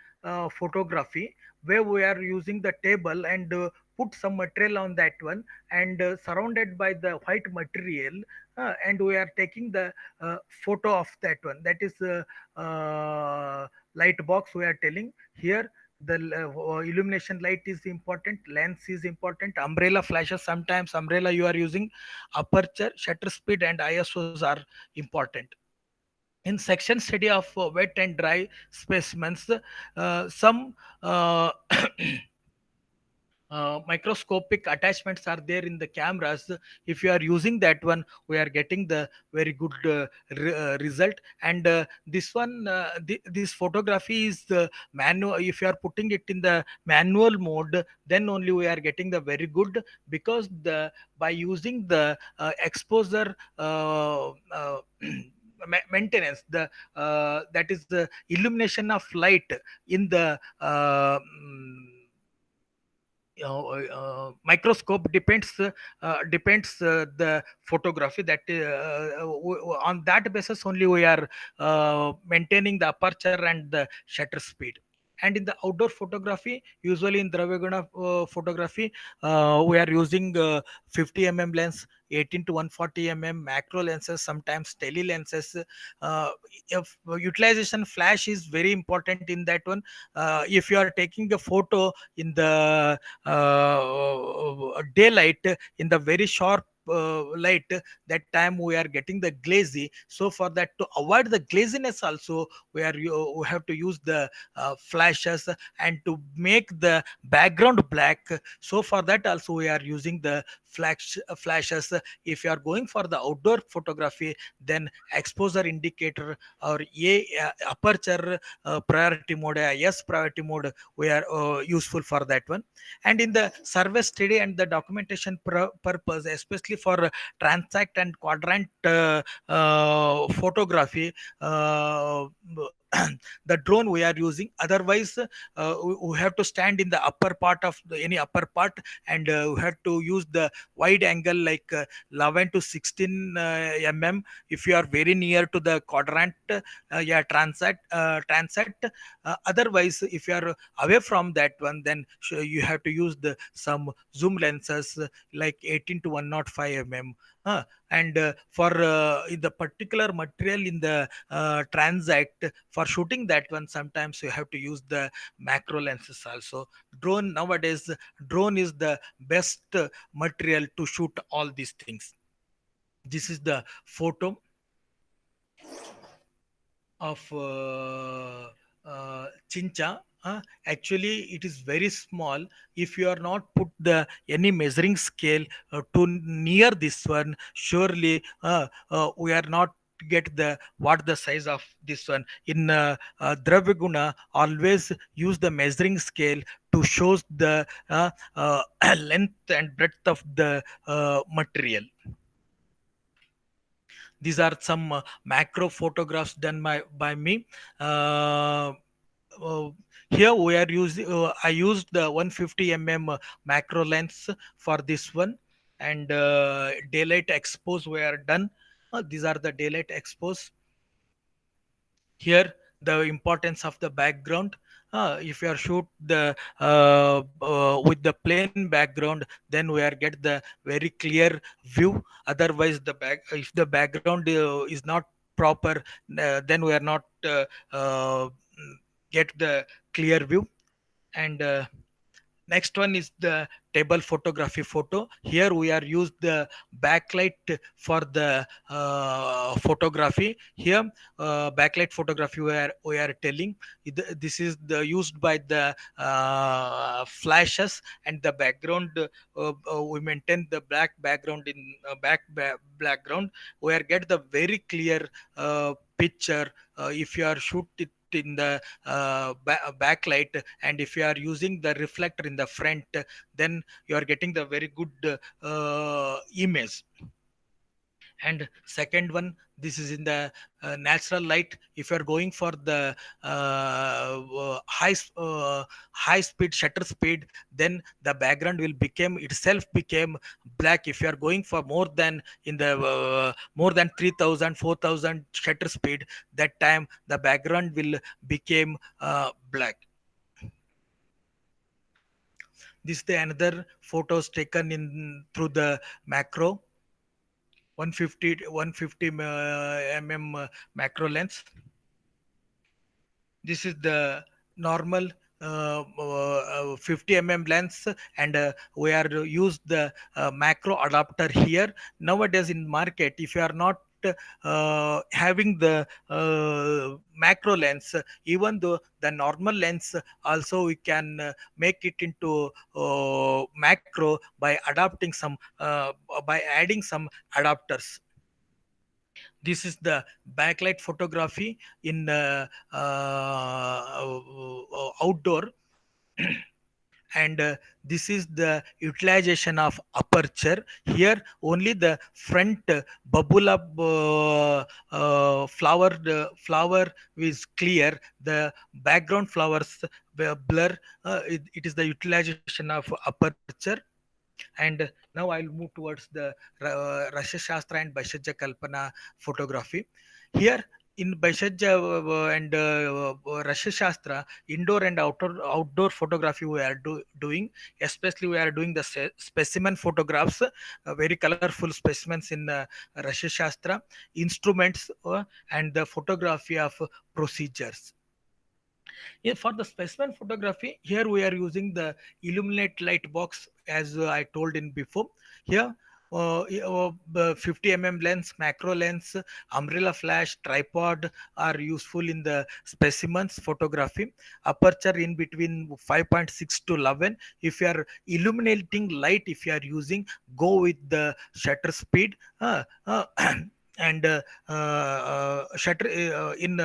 photography, where we are using the table and put some material on that one, and surrounded by the white material, and we are taking the photo of that one. That is light box we are telling here. The illumination light is important, lens is important, umbrella flashes. Sometimes umbrella you are using, aperture, shutter speed and ISOs are important. In section study of wet and dry specimens, some microscopic attachments are there in the cameras. If you are using that one, we are getting the very good result. And this one, this photography is manual. If you are putting it in the manual mode, then only we are getting the very good, because the by using the exposure maintenance, the that is the illumination of light in the microscope depends the photography. That on that basis only we are maintaining the aperture and the shutter speed. And in the outdoor photography, usually in Dravaguna photography, we are using 50 lens, 18 to 140 macro lenses, sometimes tele lenses. uh, if utilization flash is very important in that one. If you are taking a photo in the daylight, in the very sharp light, that time we are getting the glazy. So for that, to avoid the glaziness also, we have to use the flashes, and to make the background black. So for that also we are using the flashes. If you are going for the outdoor photography, then exposure indicator or aperture priority mode, yes priority mode, we are useful for that one. And in the survey study and the documentation purpose, especially for transact and quadrant photography, the drone we are using. Otherwise we have to stand in the upper part of any upper part, and we have to use the wide angle like 11 to 16 if you are very near to the quadrant, yeah, transact. Otherwise, if you are away from that one, then you have to use the some zoom lenses like 18 to 105 mm. And for in the particular material in the transact, for shooting that one, sometimes you have to use the macro lenses also. Drone nowadays, drone is the best material to shoot all these things. This is the photo of chincha. Actually it is very small. If you are not put the any measuring scale to near this one, surely we are not get the what the size of this one. In Draviguna, always use the measuring scale to show the length and breadth of the material. These are some macro photographs done by me. Uh, uh, Here we are using. I used the 150 mm macro lens for this one, and daylight expose we are done. These are the daylight expose. Here the importance of the background. If you are shoot the with the plain background, then we are get the very clear view. Otherwise the if the background is not proper, then we are not get the clear view. And next one is the table photography photo. Here we are used the backlight for the photography. Here backlight photography we are telling this is the used by the flashes, and the background we maintain the black background in background. We are get the very clear picture if you are shoot it in the backlight, and if you are using the reflector in the front, then you are getting the very good image. And second one, this is in the natural light. If you are going for the high speed shutter speed, then the background will become itself became black. If you are going for more than in the more than 3000 4000 shutter speed, that time the background will become black. This is the another photos taken in through the macro 150 mm macro lens. This is the normal 50 lens, and we are use the macro adapter here. Nowadays in market, if you are not having the macro lens, even though the normal lens also we can make it into macro by adapting some by adding some adapters. This is the backlight photography in outdoor. And this is the utilization of aperture. Here only the front bubble up flower is clear, the background flowers blur. It is the utilization of aperture. And now I'll move towards the Rasya Shastra and Bhaishajya Kalpana photography. Here in Bhaishajya and Rasya Shastra, indoor and outdoor photography we are doing. Especially we are doing the specimen photographs, very colorful specimens in Rasya Shastra, instruments, and the photography of procedures. Yeah, for the specimen photography, here we are using the illuminate light box, as I told in before. Here 50 lens, macro lens, umbrella flash, tripod are useful in the specimens photography. Aperture in between 5.6 to 11. If you are illuminating light, if you are using, go with the shutter speed. And shutter in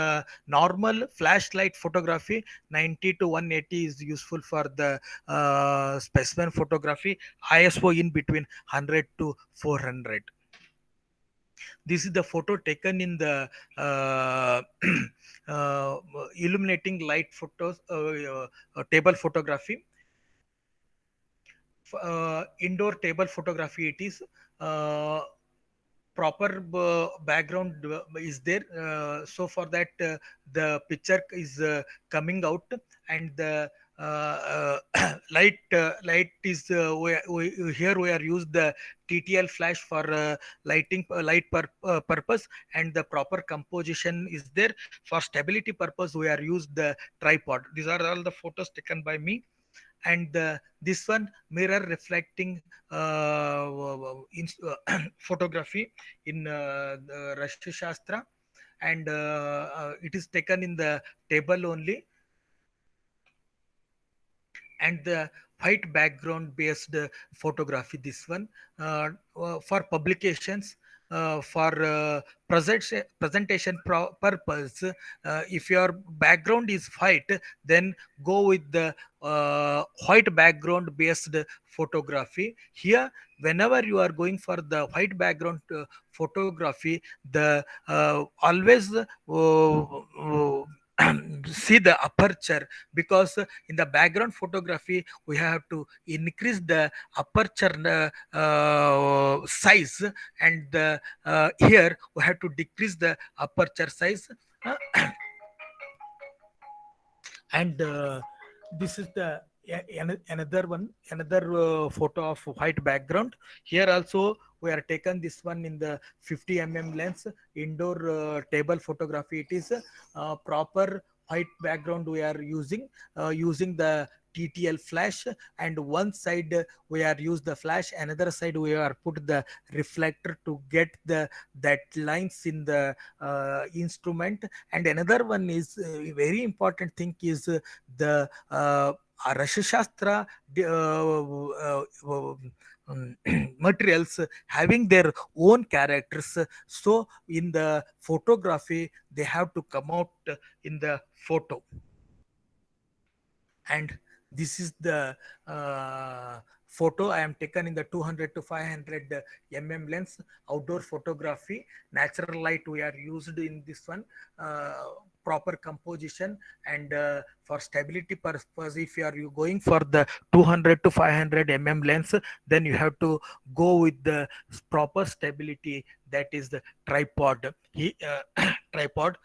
normal flashlight photography, 90 to 180 is useful for the specimen photography. ISO in between 100 to 400. This is the photo taken in the uh, illuminating light photos, table photography. Indoor table photography, it is proper background is there, so for that the picture is coming out, and the light is here we are used the TTL flash for lighting light purpose, and the proper composition is there. For stability purpose we are used the tripod. These are all the photos taken by me. And this one, mirror reflecting photography in Rashi Shastra, and it is taken in the table only. And the white background based photography, this one for publications, for presentation purpose. If your background is white, then go with the white background based photography. Here, whenever you are going for the white background photography, the always see the aperture, because in the background photography we have to increase the aperture size, and here we have to decrease the aperture size. And this is the another photo of white background. Here also we are taken this one in the 50 lens, indoor table photography. It is proper white background we are using the TTL flash, and one side we are use the flash, another side we are put the reflector to get the that lines in the instrument. And another one is very important thing is the Rashi Shastra materials having their own characters. So in the photography they have to come out in the photo. And this is the photo I am taken in the 200 to 500 lens, outdoor photography. Natural light we are used in this one, proper composition, and for stability purpose, if you going for the 200 to 500 lens, then you have to go with the proper stability, that is the tripod. Tripod.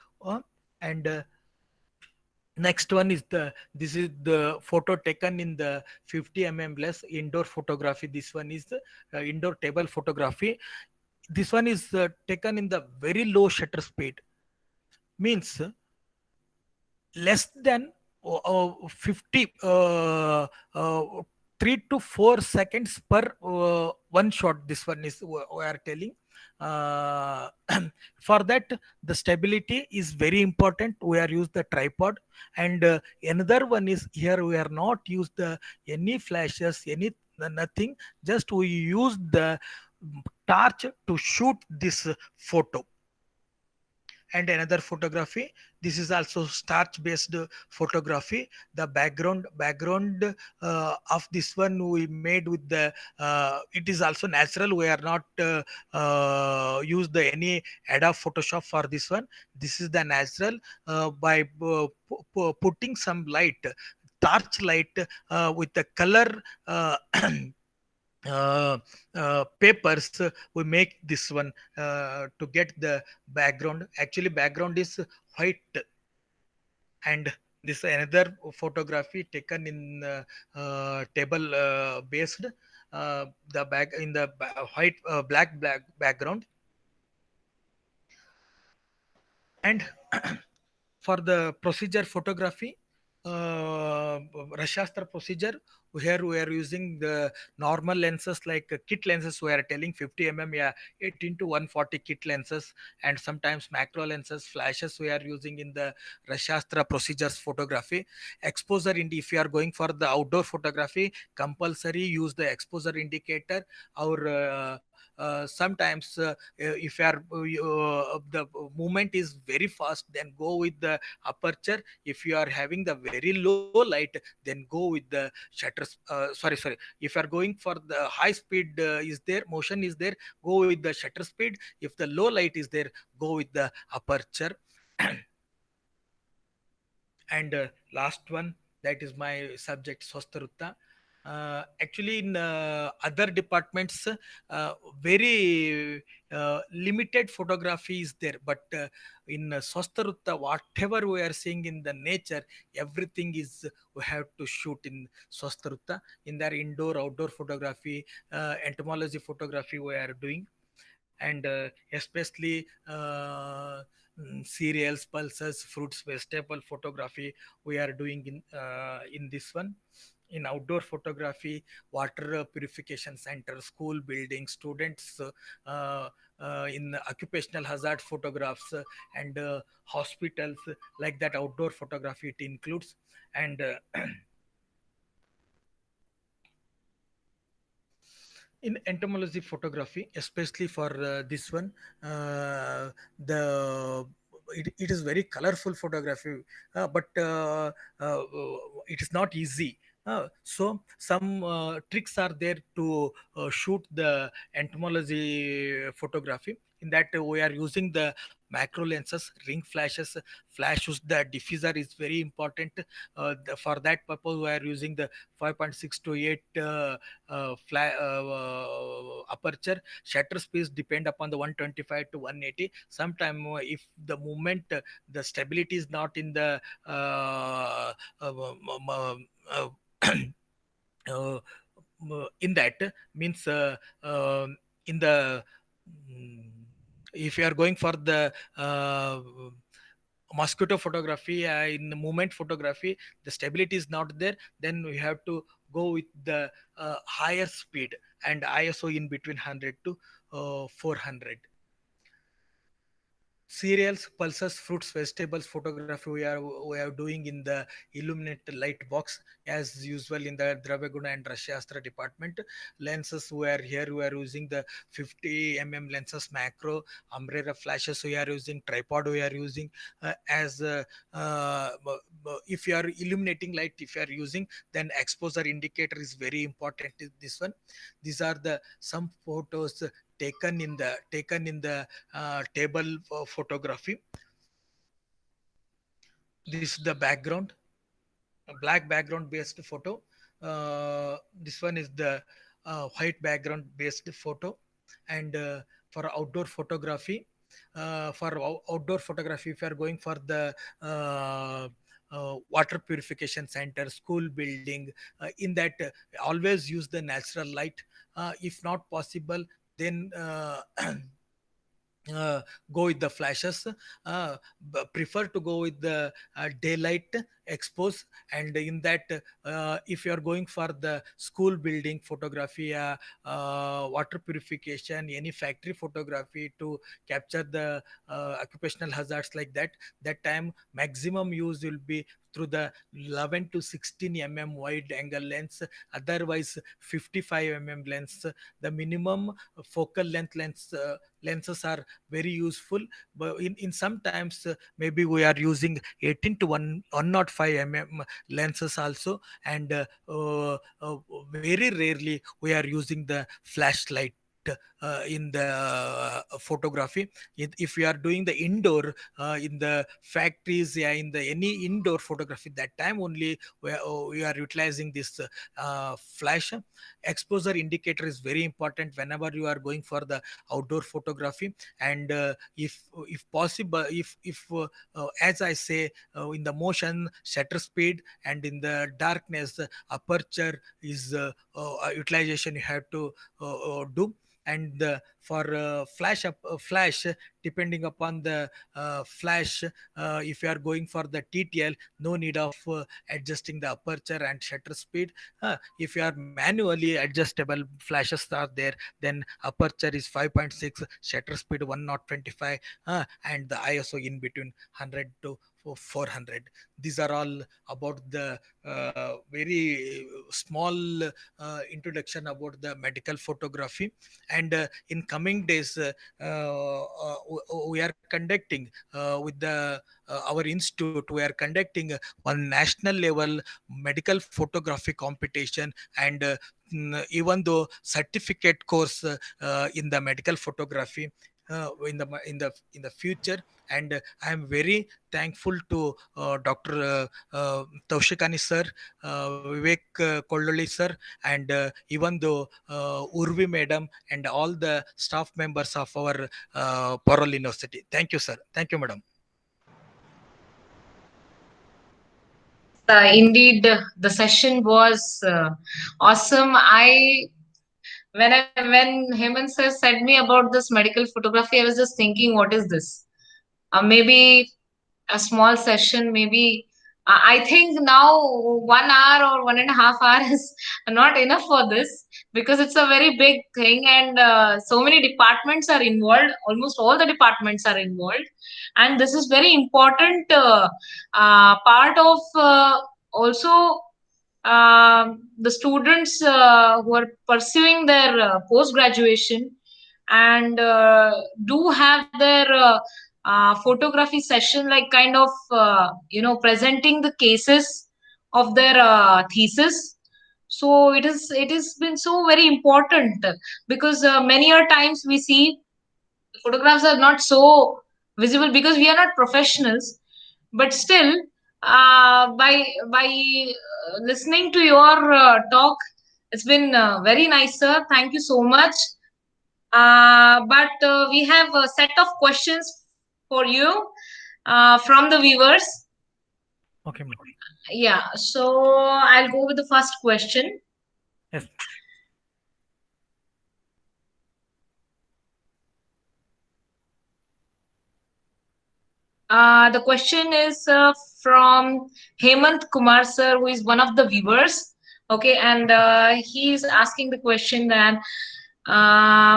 And next one is this is the photo taken in the 50 less indoor photography. This one is the indoor table photography. This one is taken in the very low shutter speed, means less than 50 3 to 4 seconds per one shot. This one is we are telling. For that the stability is very important, we are use the tripod. And another one is, here we are not use the any flashes, any nothing, just we use the torch to shoot this photo. And another photography, this is also starch based photography. The background of this one we made with the it is also natural, we are not use the any Adobe Photoshop for this one. This is the natural, by putting some light, torch light, with the color papers, we make this one to get the background. Actually background is white. And this another photography taken in table based, the back in the white black background. And for the procedure photography, Rashastra procedure. Here we are using the normal lenses like kit lenses. We are telling 50 yeah, 18 to 140 kit lenses, and sometimes macro lenses, flashes we are using in the Rashastra procedures photography. Exposure if you are going for the outdoor photography, compulsory use the exposure indicator. Or sometimes if you are the movement is very fast, then go with the aperture. If you are having the very low light, then go with the shutters. Sorry, if you are going for the high speed is there, motion is there, go with the shutter speed. If the low light is there, go with the aperture. And last one, that is my subject, Swastarutta. Actually, in other departments, very limited photography is there, but in Swastarutta, whatever we are seeing in the nature, everything is we have to shoot in Swastarutta. In their indoor, outdoor photography, entomology photography, we are doing. And especially cereals, pulses, fruits, vegetable photography we are doing in this one. In outdoor photography, water purification center, school buildings, students, in occupational hazard photographs, and hospitals, like that outdoor photography it includes. And in entomology photography, especially for this one, the it is very colorful photography, but it is not easy. So some tricks are there to shoot the entomology photography. In that we are using the macro lenses, ring flashes, flashes. The diffuser is very important. For that purpose, we are using the 5.6 to 8 aperture. Shutter speeds depend upon the 125 to 180. Sometime if the movement, the stability is not in the uh, uh, in that means in the mm, if you are going for the mosquito photography, in movement photography, the stability is not there, then we have to go with the higher speed, and ISO in between 100 to 400. Cereals, pulses, fruits, vegetables photography we are doing in the illuminated light box, as usual in the Dravaguna and Rashastra department. Lenses, we are using the 50 lenses, macro, umbrella flashes we are using, tripod we are using, as if you are illuminating light, if you are using, then exposure indicator is very important in this one. These are the some photos taken in the table photography. This is the background, a black background based photo. This one is the white background based photo. And for outdoor photography, if you are going for the water purification center, school building, in that always use the natural light. If not possible, then uh, go with the flashes. Prefer to go with the daylight expose. And in that, if you are going for the school building photography, water purification, any factory photography to capture the occupational hazards, like that, that time maximum use will be through the 11 to 16 wide angle lens, otherwise 55 lens. The minimum focal length lenses are very useful. But in sometimes maybe we are using 18 to 105 lenses also. And very rarely we are using the flashlight in the photography. If we are doing the indoor, in the factories, yeah, in the any indoor photography, that time only we are utilizing this flash. Exposure indicator is very important whenever you are going for the outdoor photography. And if possible, if as I say, in the motion, shutter speed, and in the darkness, aperture is utilization you have to do. and for flash, depending upon the flash, if you are going for the TTL, no need of adjusting the aperture and shutter speed. If you are manually adjustable flashes are there, then aperture is 5.6, shutter speed 1.25, and the ISO in between 100 to 400. These are all about the very small introduction about the medical photography. And in coming days, we are conducting with the our institute, we are conducting one national level medical photography competition, and even though certificate course in the medical photography in the future. And I am very thankful to Dr. Taushikani sir, Vivek Kolloli sir, and even though Urvi madam and all the staff members of our Parol University. Thank you, sir. Thank you, madam. Indeed, the session was awesome. When Hemant sir said me about this medical photography, I was just thinking, what is this? Maybe a small session, maybe. I think now 1 hour or 1.5 hours is not enough for this, because it's a very big thing, and so many departments are involved. Almost all the departments are involved, and this is very important part of also the students who are pursuing their post graduation, and do have their photography session, like kind of presenting the cases of their thesis. So it has been so very important, because many a times we see photographs are not so visible because we are not professionals. But still, by listening to your talk, it's been very nice, sir. Thank you so much. But we have a set of questions for you from the viewers. Okay, madam. Yeah, so I'll go with the first question. Yes. The question is from Hemant Kumar sir, who is one of the viewers. Okay, and he's asking the question that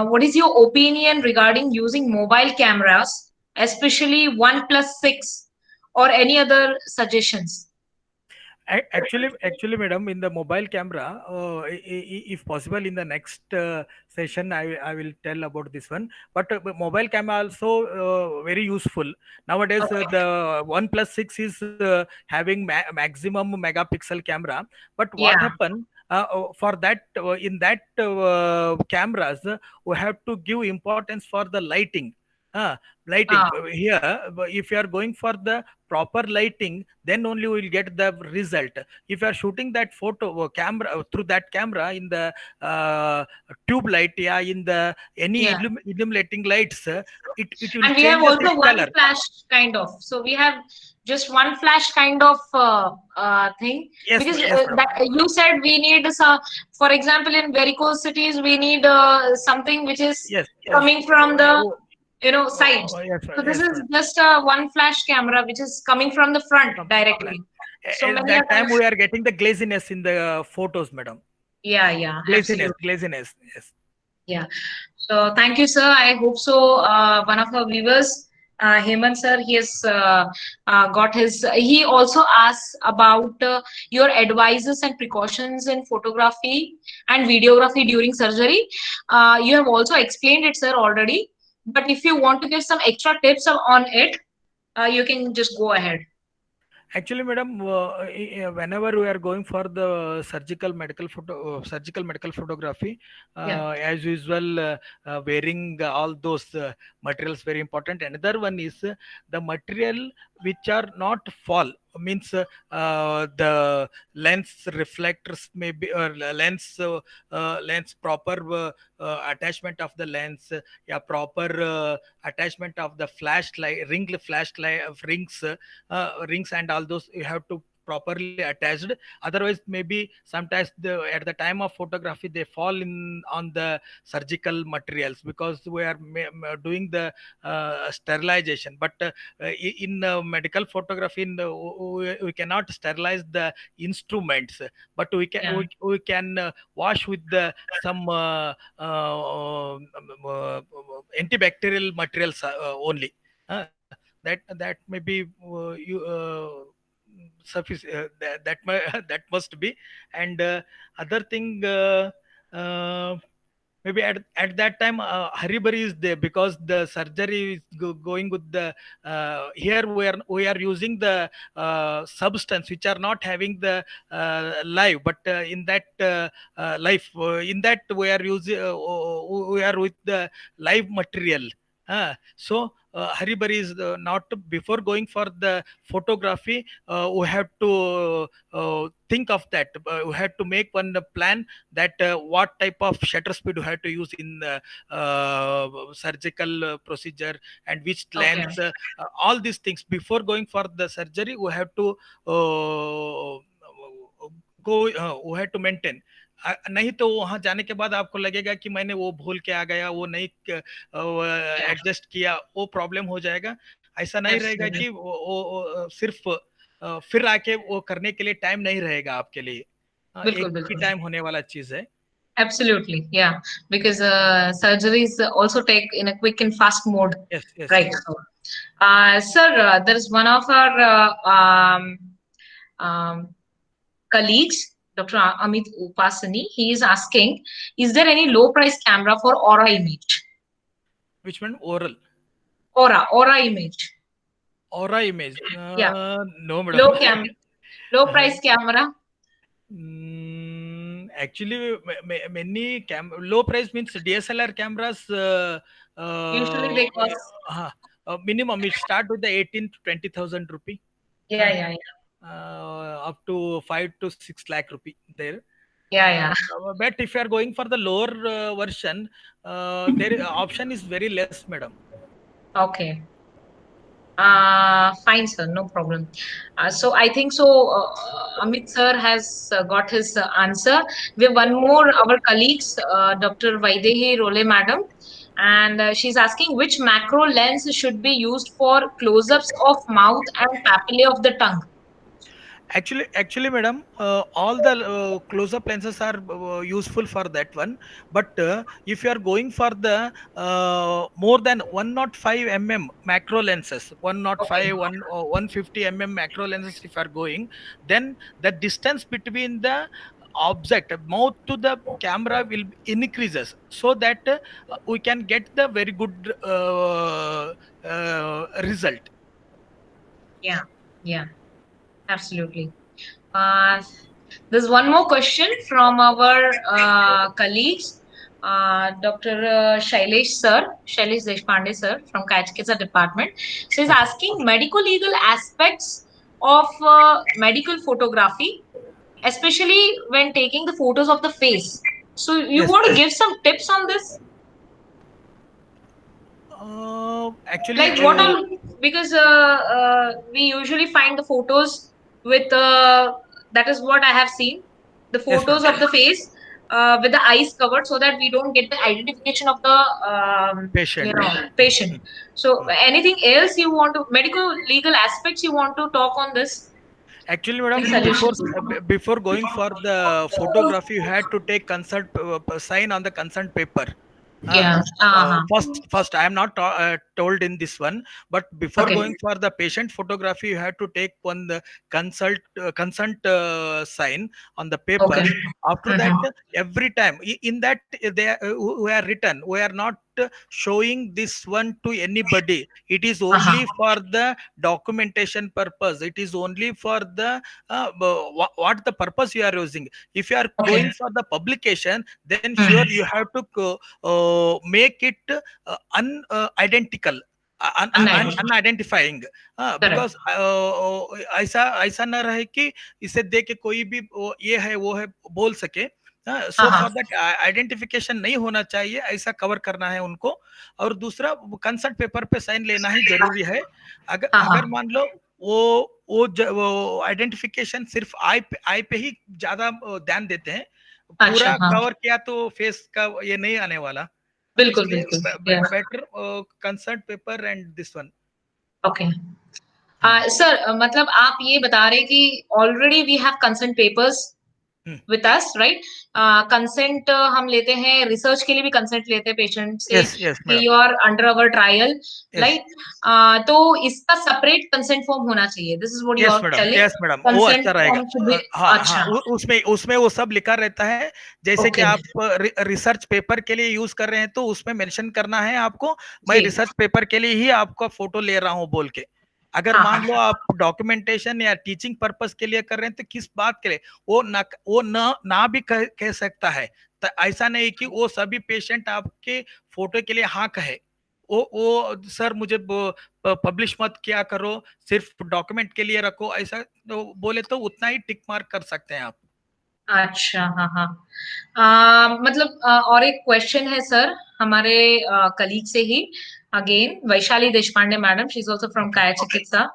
what is your opinion regarding using mobile cameras, especially OnePlus 6, or any other suggestions? Actually, madam, in the mobile camera, if possible, in the next session, I will tell about this one. But mobile camera also very useful nowadays. Okay. The OnePlus 6 is having maximum megapixel camera. But what Yeah. happened? For that, in that cameras, we have to give importance for the lighting. Lighting Ah, here, if you are going for the proper lighting, then only we will get the result. If you are shooting that photo camera through that camera in the uh, tube light, yeah, in the any yeah. illuminating lights, it will And we have changes also its one color. flash kind of. So we have just one flash kind of thing, Yes, because yes, madam. that you said we need some, for example, in varicosities, we need something which is Yes, yes. coming from the Oh, side. yes, So this yes, is madam. just a one flash camera which is coming from the front Flash. directly. So At many a that time, times, we are getting the glaziness in the photos, madam. yeah, Glaziness, absolutely. glaziness. Yes. Yeah. So thank you, sir. I hope so. One of our viewers, Hemant sir, he has got his. He also asks about your advices and precautions in photography and videography during surgery. You have also explained it, sir, already. But if you want to give some extra tips on it, you can just go ahead. Actually, madam, whenever we are going for the surgical medical photography, Yeah. as usual, wearing all those materials very important. Another one is the material which are not fall, means the lens reflectors maybe, or lens proper attachment of the lens, yeah, proper attachment of the flashlight, ring flashlight rings, rings, and all those you have to properly attached. Otherwise, maybe sometimes at the time of photography they fall in on the surgical materials, because we are doing the sterilization. But in medical photography, we cannot sterilize the instruments, but Yeah. we can wash with the some antibacterial materials only. That maybe you that must be. And other thing, uh, maybe at that time hurry is there, because the surgery is going with the here we are using the substance which are not having the live, but in that life in that we are using we are with the live material. So Haribari is not before going for the photography. We have to think of that. We have to make one plan that what type of shutter speed we have to use in the surgical procedure, and which Okay. length. All these things before going for the surgery, we have to we have to maintain. नहीं तो वहां जाने के बाद आपको लगेगा कि मैंने वो भूल के आ गया, वो नहीं Yeah. एडजस्ट किया, वो प्रॉब्लम हो जाएगा. ऐसा नहीं रहेगा Absolutely. कि वो सिर्फ फिर आके वो करने के लिए टाइम नहीं रहेगा आपके लिए. बिल्कुल एक ही बिल्कुल. टाइम होने वाला चीज है. Absolutely, yeah, because surgeries also take in a quick and fast mode, Yes, yes, right? yes. So, sir, there is one of our um, colleagues, Dr. Amit Upasani. He is asking, is there any low price camera for Aura image? Which one? Oral. Aura image. Aura image. Yeah. No, madam. Low price camera. Actually, many low price means DSLR cameras. Usually they cost. Minimum it start with the 18 to 20,000 rupee. Yeah, yeah, yeah. Up to 5 to 6 lakh rupee there. Yeah, yeah. But if you are going for the lower version, their option is very less, madam. Okay. Fine, sir, no problem. So I think so. Amit sir has got his answer. We have one more, our colleagues, Dr. Vaidehi Role madam, and she's asking which macro lens should be used for close-ups of mouth and papillae of the tongue. Actually, madam, all the close-up lenses are useful for that one. But if you are going for the more than 105 macro lenses, 105, Okay. 150 macro lenses, if you are going, then the distance between the object mouth to the camera will increases, so that we can get the very good result. Yeah, yeah, absolutely. There's one more question from our colleagues, Dr. Shailesh Deshpande sir from Kachkeza department. So he's asking medical legal aspects of medical photography, especially when taking the photos of the face. So you Yes. want to give some tips on this? Actually, Like what all? Because we usually find the photos with that is what I have seen, the yes, photos ma'am. of the face with the eyes covered, so that we don't get the identification of the Patient. patient. So anything else you want to, medical legal aspects you want to talk on this? Actually, Any madam, suggestions? before going for the photography, you had to take consent sign on the consent paper. Yeah. First, I am not told in this one, but before Okay. going for the patient photography, you had to take one the consent sign on the paper. Okay. After that, every time in that they we are written, we are not showing this one to anybody. It is only for the documentation purpose. It is only for the what the purpose you are using. If you are going for the publication, then sure you have to make it unidentical, unidentifying. Because ऐसा ना रहे कि इसे देख के कोई भी ये है वो है बोल सके. सो फॉर दैट आइडेंटिफिकेशन नहीं होना चाहिए, ऐसा कवर करना है उनको. और दूसरा कंसर्ट पेपर पे साइन लेना ही जरूरी है. अगर मान लो वो आइडेंटिफिकेशन सिर्फ आई पे ही ज्यादा ध्यान देते हैं, अच्छा, पूरा हाँ, कवर किया तो फेस का ये नहीं आने वाला, बिल्कुल इसलिए बिल्कुल, yeah, better consent paper and this one. Okay. Sir, मतलब आप ये बता रहे कि already we have consent papers with us, right? Consent हम लेते हैं, रिसर्च के लिए भी कंसेंट लेते हैं पेशेंट से यस यस कि madam, you are under our trial, yes right? तो इसका सेपरेट कंसेंट फॉर्म होना चाहिए, this is what you yes are madam, telling. Yes madam, वो कंसेंट अच्छा रहेगा। फॉर्म शुड बी, हाँ हाँ, अच्छा, उसमें उसमें वो सब लिखा रहता है, जैसे कि ओके, आप रिसर्च पेपर के लिए यूज कर रहे हैं तो उसमें मेंशन करना है आपको, मैं जी, रिसर्च पेपर के लिए ही आपका फोटो ले रहा हूँ बोल के। अगर हाँ मान लो हाँ, आप डॉक्यूमेंटेशन या टीचिंग पर्पस के लिए कर रहे हैं तो किस बात के लिए, वो ना भी कह सकता है। तो ऐसा नहीं कि वो सभी पेशेंट आपके फोटो के लिए हाँ कहे, वो सर मुझे पब्लिश मत किया करो, सिर्फ डॉक्यूमेंट के लिए रखो, ऐसा तो बोले तो उतना ही टिक मार्क कर सकते हैं आप। अच्छा, हाँ हाँ। मतलब और एक क्वेश्चन है सर, हमारे कलीग से ही, again Vaishali Deshpande madam, she is also from okay Kaya okay Chikitsa.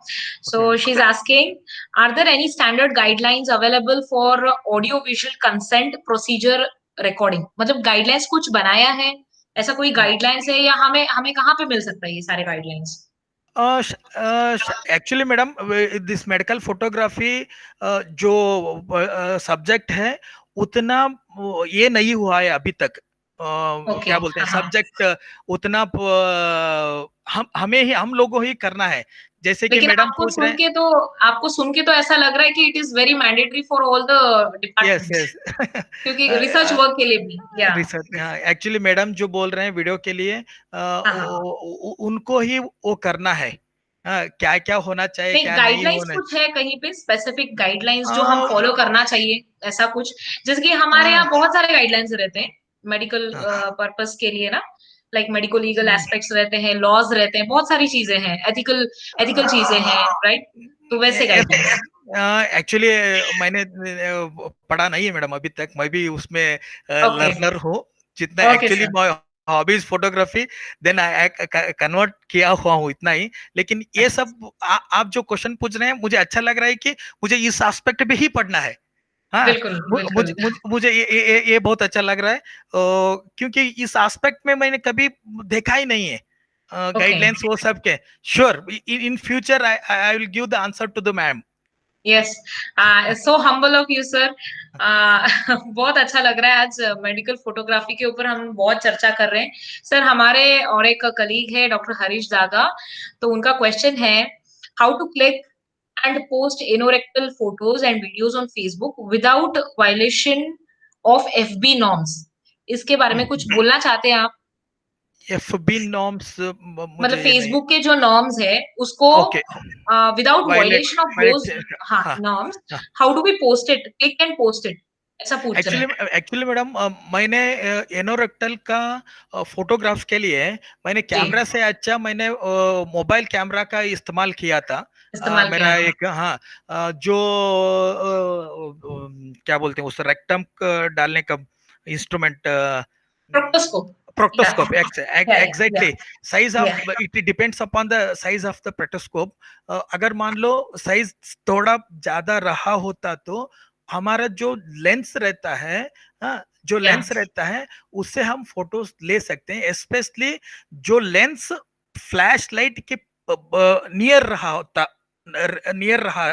So okay. She is asking, are there any standard guidelines available for audio visual consent procedure recording? मतलब गाइडलाइंस कुछ बनाया है, ऐसा कोई गाइडलाइंस है, या हमें हमें कहाँ पे मिल सकता है ये सारे guidelines? Actually madam, this medical photography जो सब्जेक्ट है उतना ये नहीं हुआ है अभी तक। ओके, क्या बोलते हैं, हाँ हाँ। सब्जेक्ट उतना हम लोगों ही करना है, जैसे कि लेकिन मैडम पूछ रहे हैं। आपको सुन के तो ऐसा लग रहा है कि it is very mandatory for all the yes departments, yes. क्योंकि रिसर्च वर्क के लिए भी, या, रिसर्च, हाँ एक्चुअली मैडम जो बोल रहे हैं वीडियो के लिए, हाँ हाँ। उनको ही वो करना है, क्या क्या होना चाहिए नहीं, क्या नहीं गाइडलाइंस होना कुछ है कहीं पे स्पेसिफिक गाइडलाइंस जो हम चाहिए। फॉलो करना चाहिए, ऐसा कुछ? जैसे कि हमारे यहाँ बहुत सारे गाइडलाइंस रहते हैं मेडिकल पर्पस के लिए ना, लाइक मेडिको लीगल एस्पेक्ट्स रहते हैं, लॉज रहते हैं, बहुत सारी चीजें हैं, एथिकल एथिकल चीजें हैं, राइट? तो वैसे गाइडलाइंस। एक्चुअली मैंने पढ़ा नहीं है मैडम अभी तक, मैं भी उसमें ओके, लर्नर हूँ, जितना okay actually sir, hobbies photography, then I convert किया हुआ हूँ, इतना ही। लेकिन ये सब आप जो क्वेश्चन पूछ रहे हैं मुझे अच्छा लग रहा है कि मुझे इस एस्पेक्ट भी ही पढ़ना है। हाँ, बिल्कुल मुझे बिल्कुल। मुझे मुझे ये बहुत अच्छा लग रहा है, क्योंकि इस एस्पेक्ट में मैंने कभी देखा ही नहीं है, ओके, गाइडलाइंस वो सब के। Sure in future I will give the answer to the ma'am. Yes, so humble of you sir. बहुत अच्छा लग रहा है, आज मेडिकल फोटोग्राफी के ऊपर हम बहुत चर्चा कर रहे हैं। सर, हमारे और एक कलीग है डॉक्टर हरीश दागा, तो उनका क्वेश्चन है, how to click and post anorectal photos and videos on Facebook without violation of FB norms? इसके बारे में कुछ बोलना चाहते हैं आप? एफबी नॉर्म्स मतलब मुझे ये नहीं। फेसबुक के जो नॉर्म्स है उसको okay, without violate violation of violate, those, हाँ, हाँ नॉर्म्स, हाँ। How do we post it, click and post it, ऐसा पूछ रहे एक्चुअली हैं। एक्चुअली मैडम, मैंने एनोरेक्टल का फोटोग्राफ्स के लिए मैंने जी, कैमरा से अच्छा मैंने मोबाइल कैमरा का इस्तेमाल किया था। इस्तेमाल किया मेरा था। एक, हाँ, जो क्या बोलते हैं उस रेक्टम डालने का इंस्ट्रूमेंट, प्रोक्टोस्कोप, या, proctoscope, या, या, exactly, size of या, it depends upon the size of the proctoscope। अगर मान लो साइज थोड़ा ज्यादा रहा होता तो हमारा जो लेंस रहता है, जो या, लेंस रहता है उससे हम फोटोज ले सकते हैं, स्पेशली जो लेंस फ्लैश लाइट के नियर रहा होता, नियर रहा,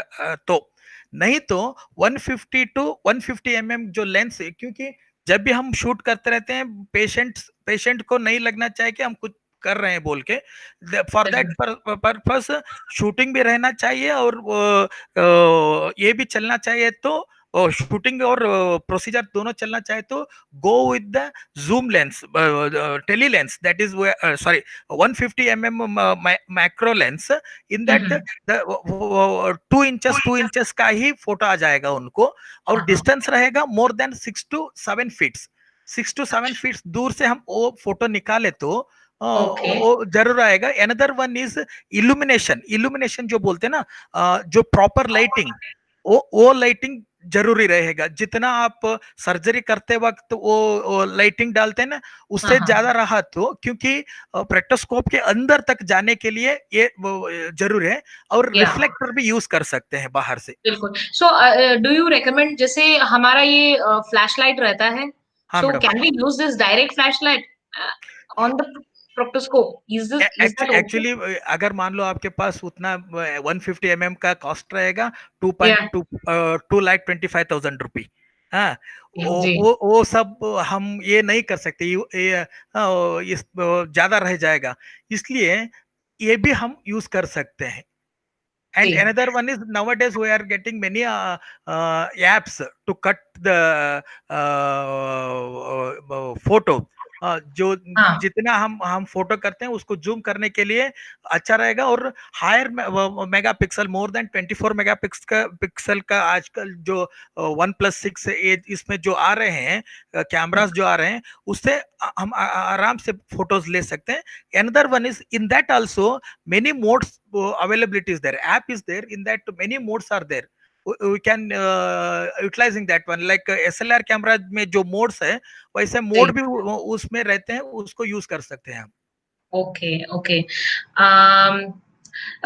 तो नहीं तो 150 टू 150 जो लेंस है, क्योंकि जब भी हम शूट करते रहते हैं पेशेंट को नहीं लगना चाहिए कि हम कुछ कर रहे हैं बोल के, फॉर दैट बिल्कुल, पर्पस शूटिंग भी रहना चाहिए और ये भी चलना चाहिए, तो शूटिंग और प्रोसीजर दोनों चलना चाहिए तो go with the zoom lens, tele lens, that is sorry 150 macro lens, in that the 2 inches का ही फोटो आ जाएगा उनको, और हाँ हाँ, डिस्टेंस रहेगा more than 6 to 7 feet, 6 to 7 feet दूर से हम वो फोटो निकाले तो ओके, वो जरूर आएगा। Another one is illumination, illumination जो बोलते हैं ना, जो प्रॉपर लाइटिंग, वो लाइटिंग जरूरी रहेगा। जितना आप सर्जरी करते वक्त वो लाइटिंग डालते हैं ना, उससे ज्यादा राहत हो, क्योंकि प्रेक्टोस्कोप के अंदर तक जाने के लिए ये वो जरूरी है। और रिफ्लेक्टर भी यूज कर सकते हैं बाहर से। बिल्कुल। सो डू यू रिकमेंड, जैसे हमारा ये फ्लैश लाइट रहता है, हाँ so madam. Can we use this direct flash light on the proctoscope? Is that okay? Actually अगर मान लो आपके पास उतना 150 का कॉस्ट रहेगा, या 2,25,000 रुपी। हाँ, जी वो सब हम ये नहीं कर सकते, इस ज्यादा रह जाएगा, इसलिए ये भी हम यूज कर सकते हैं। And ji another one is, nowadays we are getting many apps to cut the photo. जो हाँ जितना हम फोटो करते हैं उसको जूम करने के लिए अच्छा रहेगा। और higher megapixel, more than 24 pixel का आजकल जो OnePlus 6 इसमें जो आ रहे हैं कैमरास जो आ रहे हैं, उससे हम आराम से फोटोज ले सकते हैं। Another one is, in that also many modes availability is there, app is there, in that many modes are there. We can utilizing that one, like SLR camera में जो मोड्स है, वैसे मोड भी उसमें रहते हैं, उसको यूज कर सकते हैं हम। Okay okay.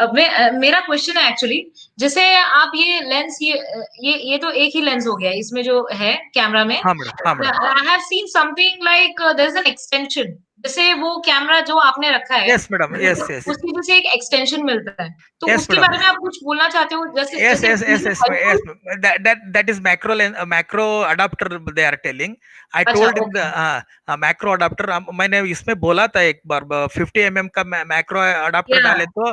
अब मेरा क्वेश्चन है एक्चुअली, जैसे आप ये लेंस, ये तो एक ही लेंस हो गया इसमें जो है कैमरा में। हाँ मैडम, हाँ madam. I have seen something like there is an extension, जैसे वो कैमरा जो आपने रखा है यस मैडम, यस यस उसकी वजह से एक एक्सटेंशन मिलता है, तो यस उसके मैडम। बारे में आप कुछ बोलना चाहते हो? जैसे Yes, जैसे yes, yes, yes, yes. Helpful. That is macro adapter they are telling. I अच्छा told him the okay. macro adapter. मैंने इसमें बोला था एक बार 50 का मैक्रो अडाप्टर या डाले तो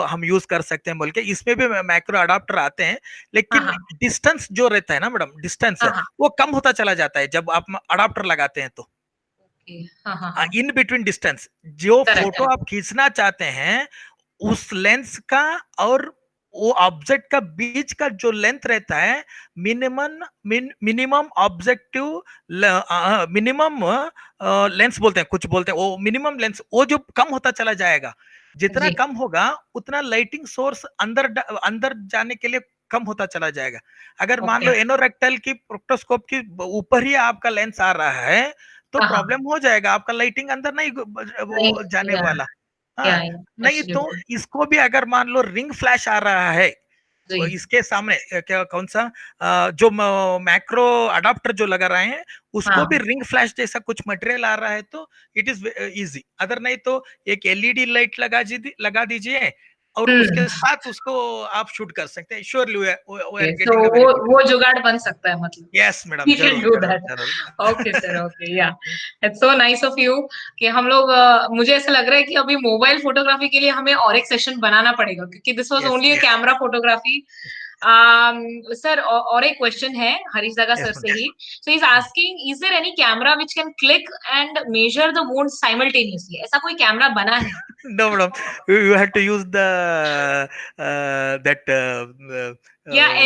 हम यूज कर सकते हैं बोल के। इसमें भी मैक्रो अडाप्टर आते हैं, हाँ लेकिन हाँ डिस्टेंस जो रहता है ना मैडम, डिस्टेंस हाँ हाँ वो कम होता चला जाता है जब आप अडाप्टर लगाते हैं तो। ओके हाँ हाँ हाँ इन बिटवीन डिस्टेंस जो करेक्ट फोटो करेक्ट आप खींचना चाहते हैं, उस लेंस का और वो ऑब्जेक्ट का बीच का जो लेंथ रहता है, मिनिमम ऑब्जेक्टिव मिनिमम लेंस बोलते हैं, कुछ बोलते हैं, वो मिनिमम लेंस वो जो कम होता चला जाएगा। जितना जी कम होगा उतना लाइटिंग सोर्स अंदर जाने के लिए कम होता चला जाएगा। अगर मान ओके लो एनोरेक्टल की प्रोक्टोस्कोप की ऊपर ही आपका लेंस आ रहा है, तो हाँ हाँ प्रॉब्लम हो जाएगा, आपका लाइटिंग अंदर नहीं नहीं वो जाने या वाला। या हाँ, नहीं तो एब्सोल्युटली इसको भी अगर मान लो रिंग फ्लैश आ रहा है जी इसके सामने, क्या कौन सा जो मैक्रो अडाप्टर जो लगा रहे हैं, उसको भी हाँ रिंग फ्लैश जैसा कुछ मटेरियल आ रहा है, तो इट इज इजी। अदर नहीं तो एक एलईडी लाइट लगा दीजिए और उसके साथ उसको आप शूट कर सकते हैं। Surely we are okay, so getting a very good. वो जुगाड़ बन सकता है मतलब। यस मैडम, We can जरूर do जरूर that. जरूर। Okay, sir. Okay, yeah. It's so nice of you कि हम लोग मुझे ऐसा लग रहा है कि अभी मोबाइल फोटोग्राफी के लिए हमें और एक सेशन बनाना पड़ेगा, क्योंकि this was yes only a yes camera photography. Sir और एक क्वेश्चन है हरीश दागा यस सर से मैडम। ही। So is asking, is there any camera which can click and measure the wound simultaneously? ऐसा कोई कैमरा बना है? No madam, you have to use the that या tape.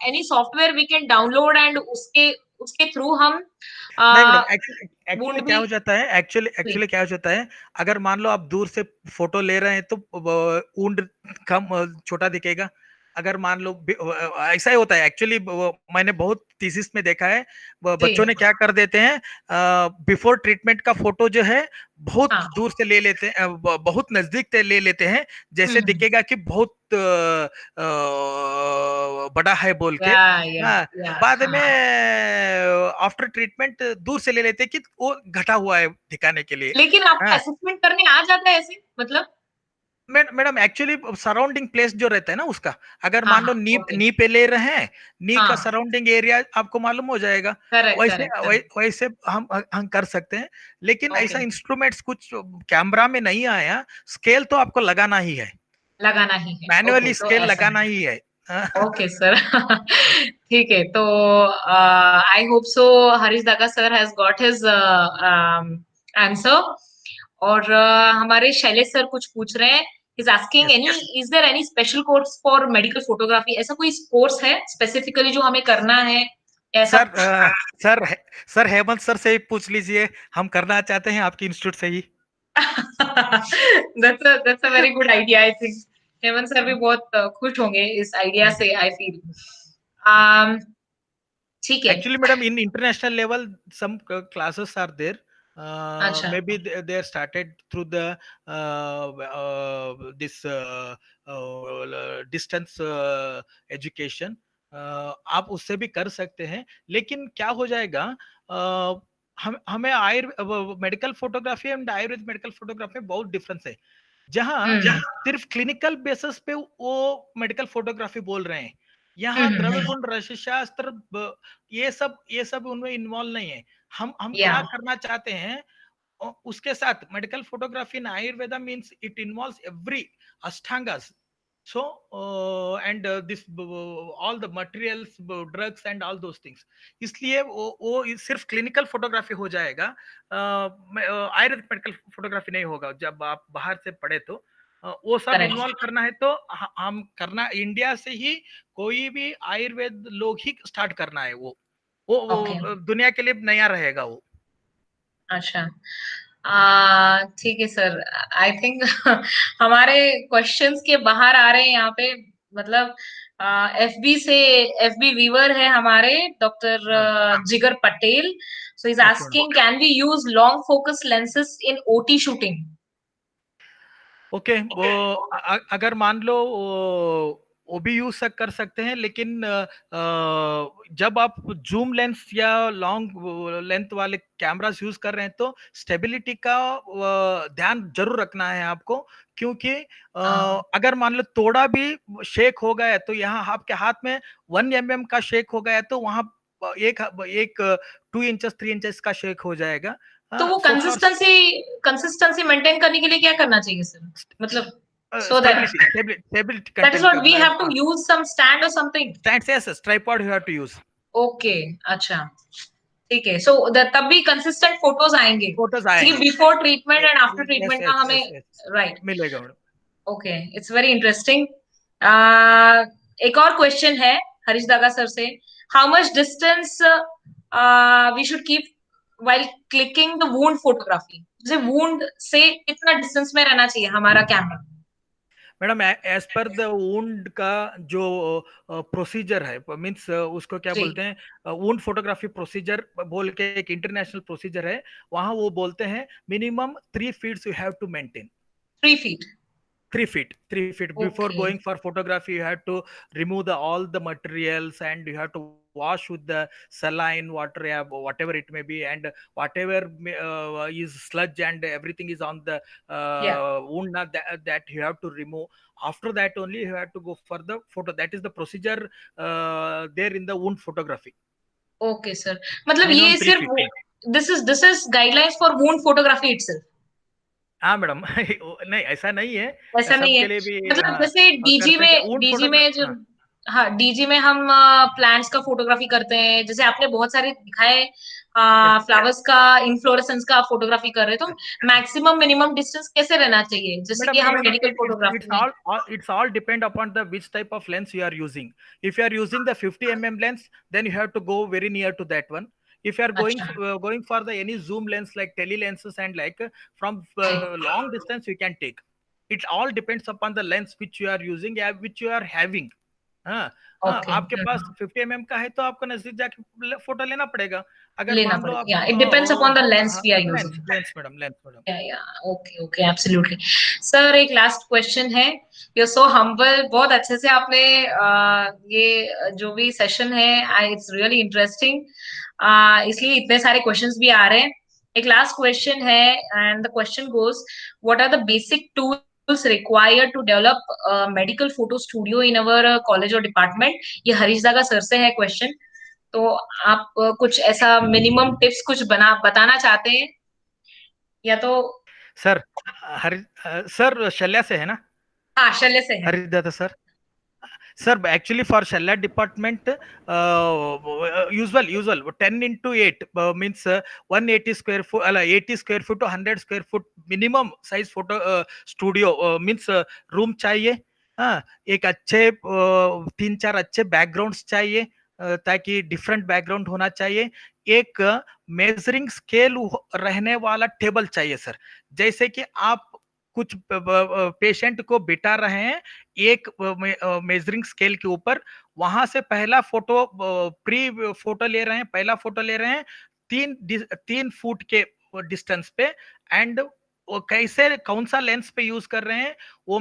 Any software we can download and उसके उसके through हम नहीं madam, actually actually wound क्या भी हो जाता है, एक्चुअली क्या हो जाता है, अगर मान लो आप दूर से फोटो ले रहे हैं तो ऊंड कम छोटा दिखेगा। अगर मान लो ऐसा ही होता है एक्चुअली, मैंने बहुत थीसिस में देखा है, जी बच्चों ने क्या कर देते हैं, बिफोर ट्रीटमेंट का फोटो जो है बहुत हाँ दूर से ले लेते हैं, बहुत नजदीक से ले लेते हैं, जैसे हम्म दिखेगा कि बहुत बड़ा है बोल के। हाँ, या बाद में हाँ आफ्टर ट्रीटमेंट दूर से ले लेते हैं कि वो घटा हुआ है दिखाने के लिए। लेकिन आपको हाँ, असेसमेंट करने आ जाता है ऐसे मतलब? मैडम एक्चुअली सराउंडिंग प्लेस जो रहता है ना उसका, अगर हाँ मान लो हाँ नी ओके नी पे ले रहे हैं, नी का हाँ सराउंडिंग एरिया आपको मालूम हो जाएगा। करेक्ट वैसे करेक्ट करेक्ट वैसे हम कर सकते हैं, लेकिन ओके ऐसा इंस्ट्रूमेंट्स कुछ कैमरा में नहीं आया। स्केल तो आपको लगाना ही है, लगाना ही है। ओके मैन्युअली तो स्केल ऐसा लगाना है। ही है। ओके सर ठीक है, तो I hope so Harish Daga sir has got his answer. और हमारे शैलेश सर कुछ पूछ रहे हैं, is asking yes any, is there any special course for medical photography? ऐसा कोई कोर्स है स्पेसिफिकली जो हमें करना है ऐसा? Sir, sir sir Hemant sir से ही पूछ लीजिए, हम करना चाहते हैं आपकी इंस्टीट्यूट से ही। That's a very good idea. I think Hemant sir भी बहुत खुश होंगे इस आइडिया से, आई फील। ठीक है. Actually, madam, in international level, some classes are there. अच्छा. Maybe they are started through the this distance education. आप उससे भी कर सकते हैं, लेकिन क्या हो जाएगा, हमें medical photography and Ayurveda medical photography में बहुत डिफरेंस है. जहां सिर्फ क्लिनिकल बेसिस पे वो मेडिकल फोटोग्राफी बोल रहे हैं, यहाँ द्रव्य गुण रस शास्त्र ये सब उनमें इन्वॉल्व नहीं है. हम क्या करना चाहते हैं, उसके साथ medical photography in Ayurveda means it involves every Ashtangas. So and this all the materials, drugs and all those things. इसलिए वो सिर्फ क्लिनिकल फोटोग्राफी हो जाएगा, आयुर्वेदिक मेडिकल फोटोग्राफी नहीं होगा. जब आप बाहर से पढ़े तो वो सब इन्वॉल्व करना है तो हम करना इंडिया से ही, कोई भी आयुर्वेद लोग ही स्टार्ट करना है. वो दुनिया के लिए नया रहेगा वो. अच्छा. ठीक है सर. आई थिंक हमारे क्वेश्चंस के बाहर आ रहे हैं यहाँ पे. मतलब एफबी वीवर है हमारे, doctor Jigar Patel. So is asking, can we use long focus lenses in OT shooting? Okay, वो अगर मान लो वो भी यूज कर सकते हैं, लेकिन जब आप जूम लेंस या लॉन्ग लेंथ वाले कैमरास यूज कर रहे हैं तो स्टेबिलिटी का ध्यान जरूर रखना है आपको. क्योंकि अगर मान लो थोड़ा भी शेक हो गया तो यहाँ आपके हाथ में 1 mm का शेक हो गया तो वहां एक 2 इंचेस 3 इंचेस का शेक हो जाएगा. तो वो कंसिस्टेंसी मेंटेन करने के लिए क्या करना चाहिए सर? मतलब so stability that is what we have to use some stand or something. Stands, yes, tripod you have to use. Okay, अच्छा, ठीक है. So तब भी consistent photos आएंगे. Photos आएंगे. Before treatment and after treatment का हमें right मिलेगा madam. Okay, it's very interesting. एक और क्वेश्चन है हरीश दागा सर से. How much distance we should keep while clicking the wound photography? जैसे wound से कितना डिस्टेंस में रहना चाहिए हमारा camera? Madam, as per the wound का जो प्रोसीजर है, मीन्स उसको क्या बोलते हैं, वुंड फोटोग्राफी प्रोसीजर बोल के एक इंटरनेशनल प्रोसीजर है. वहां वो बोलते हैं minimum 3 feet you have to maintain. 3 feet. 3 feet. Before Okay. going for photography, you have to remove all the materials and you have to wash with the saline water, whatever it may be, and whatever is sludge and everything is on the wound that you have to remove. After that only you have to go for the photo. That is the procedure there in the wound photography. Okay sir. मतलब ये सिर्फ this is guidelines for wound photography itself. हाँ madam. नहीं, ऐसा नहीं है. ऐसा नहीं है. मतलब जैसे डीजी में जो डीजी में हम प्लांट्स का फोटोग्राफी करते हैं, जैसे आपने बहुत सारे दिखाए फ्लावर्स का, इनफ्लोरेसेंस का फोटोग्राफी कर रहे, तो मैक्सिमम मिनिमम डिस्टेंस कैसे रहना चाहिए, जैसे कि हम मेडिकल फोटोग्राफी में? It's all depend upon the which type of lens you are using. If you are using the 50 mm lens, then you have to go very near to that one. If you are going for the any zoom lens like tele lenses and like from long distance you can take. It all depends upon the lens which you are using, which you are having. आपके पास 50 mm का है तो आपको नजदीक जाके photo लेना पड़ेगा. अगर मान लो आप, it depends upon the lens we are using. Lens madam. Okay, absolutely. Sir एक लास्ट क्वेश्चन है. You're so humble. बहुत अच्छे से आपने ये जो भी सेशन है, it's really interesting. इसलिए इतने सारे क्वेश्चंस भी आ रहे हैं. एक लास्ट क्वेश्चन है and the question goes, what are the basic tools required to develop a medical photo studio in our college or department? ये हरीश दागा सर से है क्वेश्चन. तो आप कुछ ऐसा मिनिमम टिप्स कुछ बताना चाहते हैं या तो? सर शल्या से है ना? हाँ, शल्या से है. हरीश दादा sir. Sir, actually for Shella department, usual 10x8 means 180 square foot, 80 square foot to 100 square foot minimum size photo studio means room चाहिए. एक अच्छे 3-4 अच्छे बैकग्राउंड्स चाहिए, ताकि डिफरेंट बैकग्राउंड होना चाहिए. एक मेजरिंग स्केल रहने वाला टेबल चाहिए सर. जैसे कि आप कुछ पेशेंट को बिठा रहे हैं एक मेजरिंग स्केल के ऊपर, वहां से पहला फोटो प्री फोटो ले रहे हैं, पहला फोटो ले रहे हैं 3 फुट के डिस्टेंस पे, एंड वो कैसे कौन सा लेंस पे यूज कर रहे हैं वो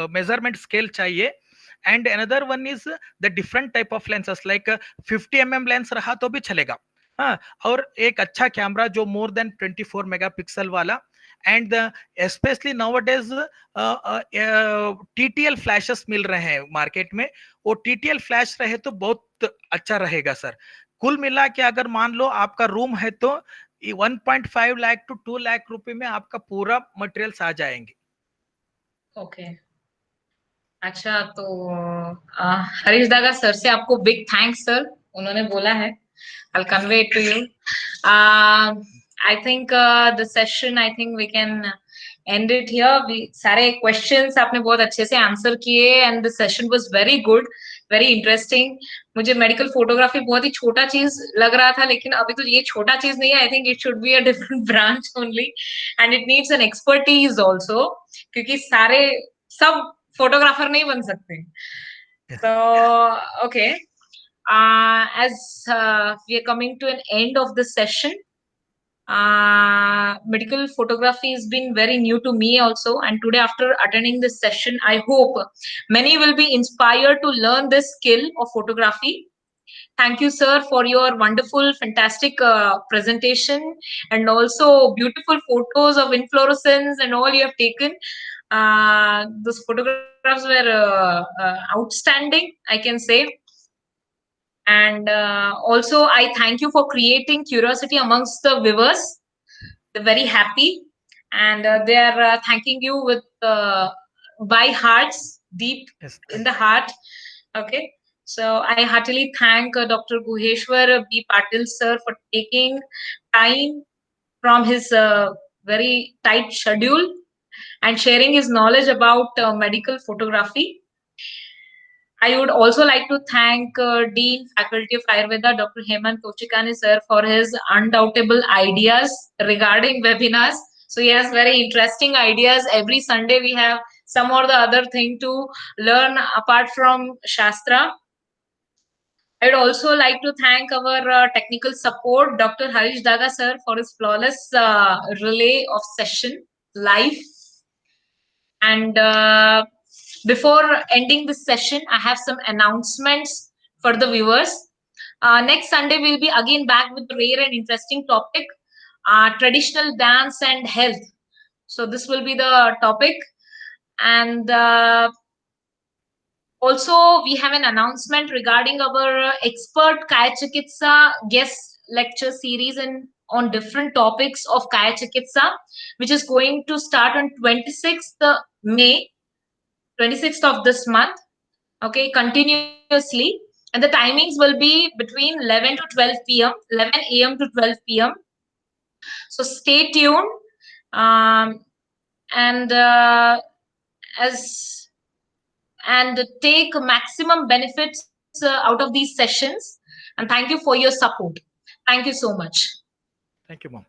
मेजरमेंट स्केल चाहिए. And another one is the different type of lenses, like 50 mm lens रहा तो भी चलेगा, हाँ, और एक अच्छा कैमरा जो मोर देन 24 मेगापिक्सल वाला. And specially nowadays TTL flashes मिल रहे हैं मार्केट में, वो TTL फ्लैश रहे तो बहुत अच्छा रहेगा सर. कुल मिला के अगर मान लो आपका रूम है तो 1.5 लाख to 2 लाख रुपए में आपका पूरा मटेरियल्स आ जाएंगे. ओके, अच्छा, तो हरीश दागा सर से आपको बिग थैंक्स सर, उन्होंने बोला है, I'll convey it to you. I think the session, I think we can end it here. सारे questions आपने बहुत अच्छे से आंसर किए, and the session was very good, very interesting. मुझे मेडिकल फोटोग्राफी बहुत ही छोटा चीज लग रहा था, लेकिन अभी तो ये छोटा चीज नहीं है. I think it should be a different branch only, and it needs an expertise also, क्योंकि सब फोटोग्राफर नहीं बन सकते. So okay. As we are coming to an end of the session, medical photography has been very new to me also, and today after attending this session, I hope many will be inspired to learn this skill of photography. Thank you, sir, for your wonderful, fantastic presentation, and also beautiful photos of inflorescence and all you have taken. Those photographs were outstanding, I can say. And also, I thank you for creating curiosity amongst the viewers. They're very happy, and they are thanking you with by hearts, deep Yes, in the heart. Okay, so I heartily thank Dr. Guheshwar B. Patil sir for taking time from his very tight schedule and sharing his knowledge about medical photography. I would also like to thank Dean, Faculty of Ayurveda, Dr. Hemant Tochikani sir, for his undoubtable ideas regarding webinars. So he has very interesting ideas. Every Sunday we have some or the other thing to learn apart from Shastra. I would also like to thank our technical support, Dr. Harish Daga sir, for his flawless relay of session live. And before ending this session, I have some announcements for the viewers. Next Sunday, we'll be again back with a rare and interesting topic, traditional dance and health. So this will be the topic. And also, we have an announcement regarding our expert Kaya Chikitsa guest lecture series on different topics of Kaya Chikitsa, which is going to start on 26th May. 26th of this month, okay, continuously, and the timings will be between 11 to 12 p.m., 11 a.m. to 12 p.m. So stay tuned, and take maximum benefits out of these sessions. And thank you for your support. Thank you so much. Thank you, ma'am.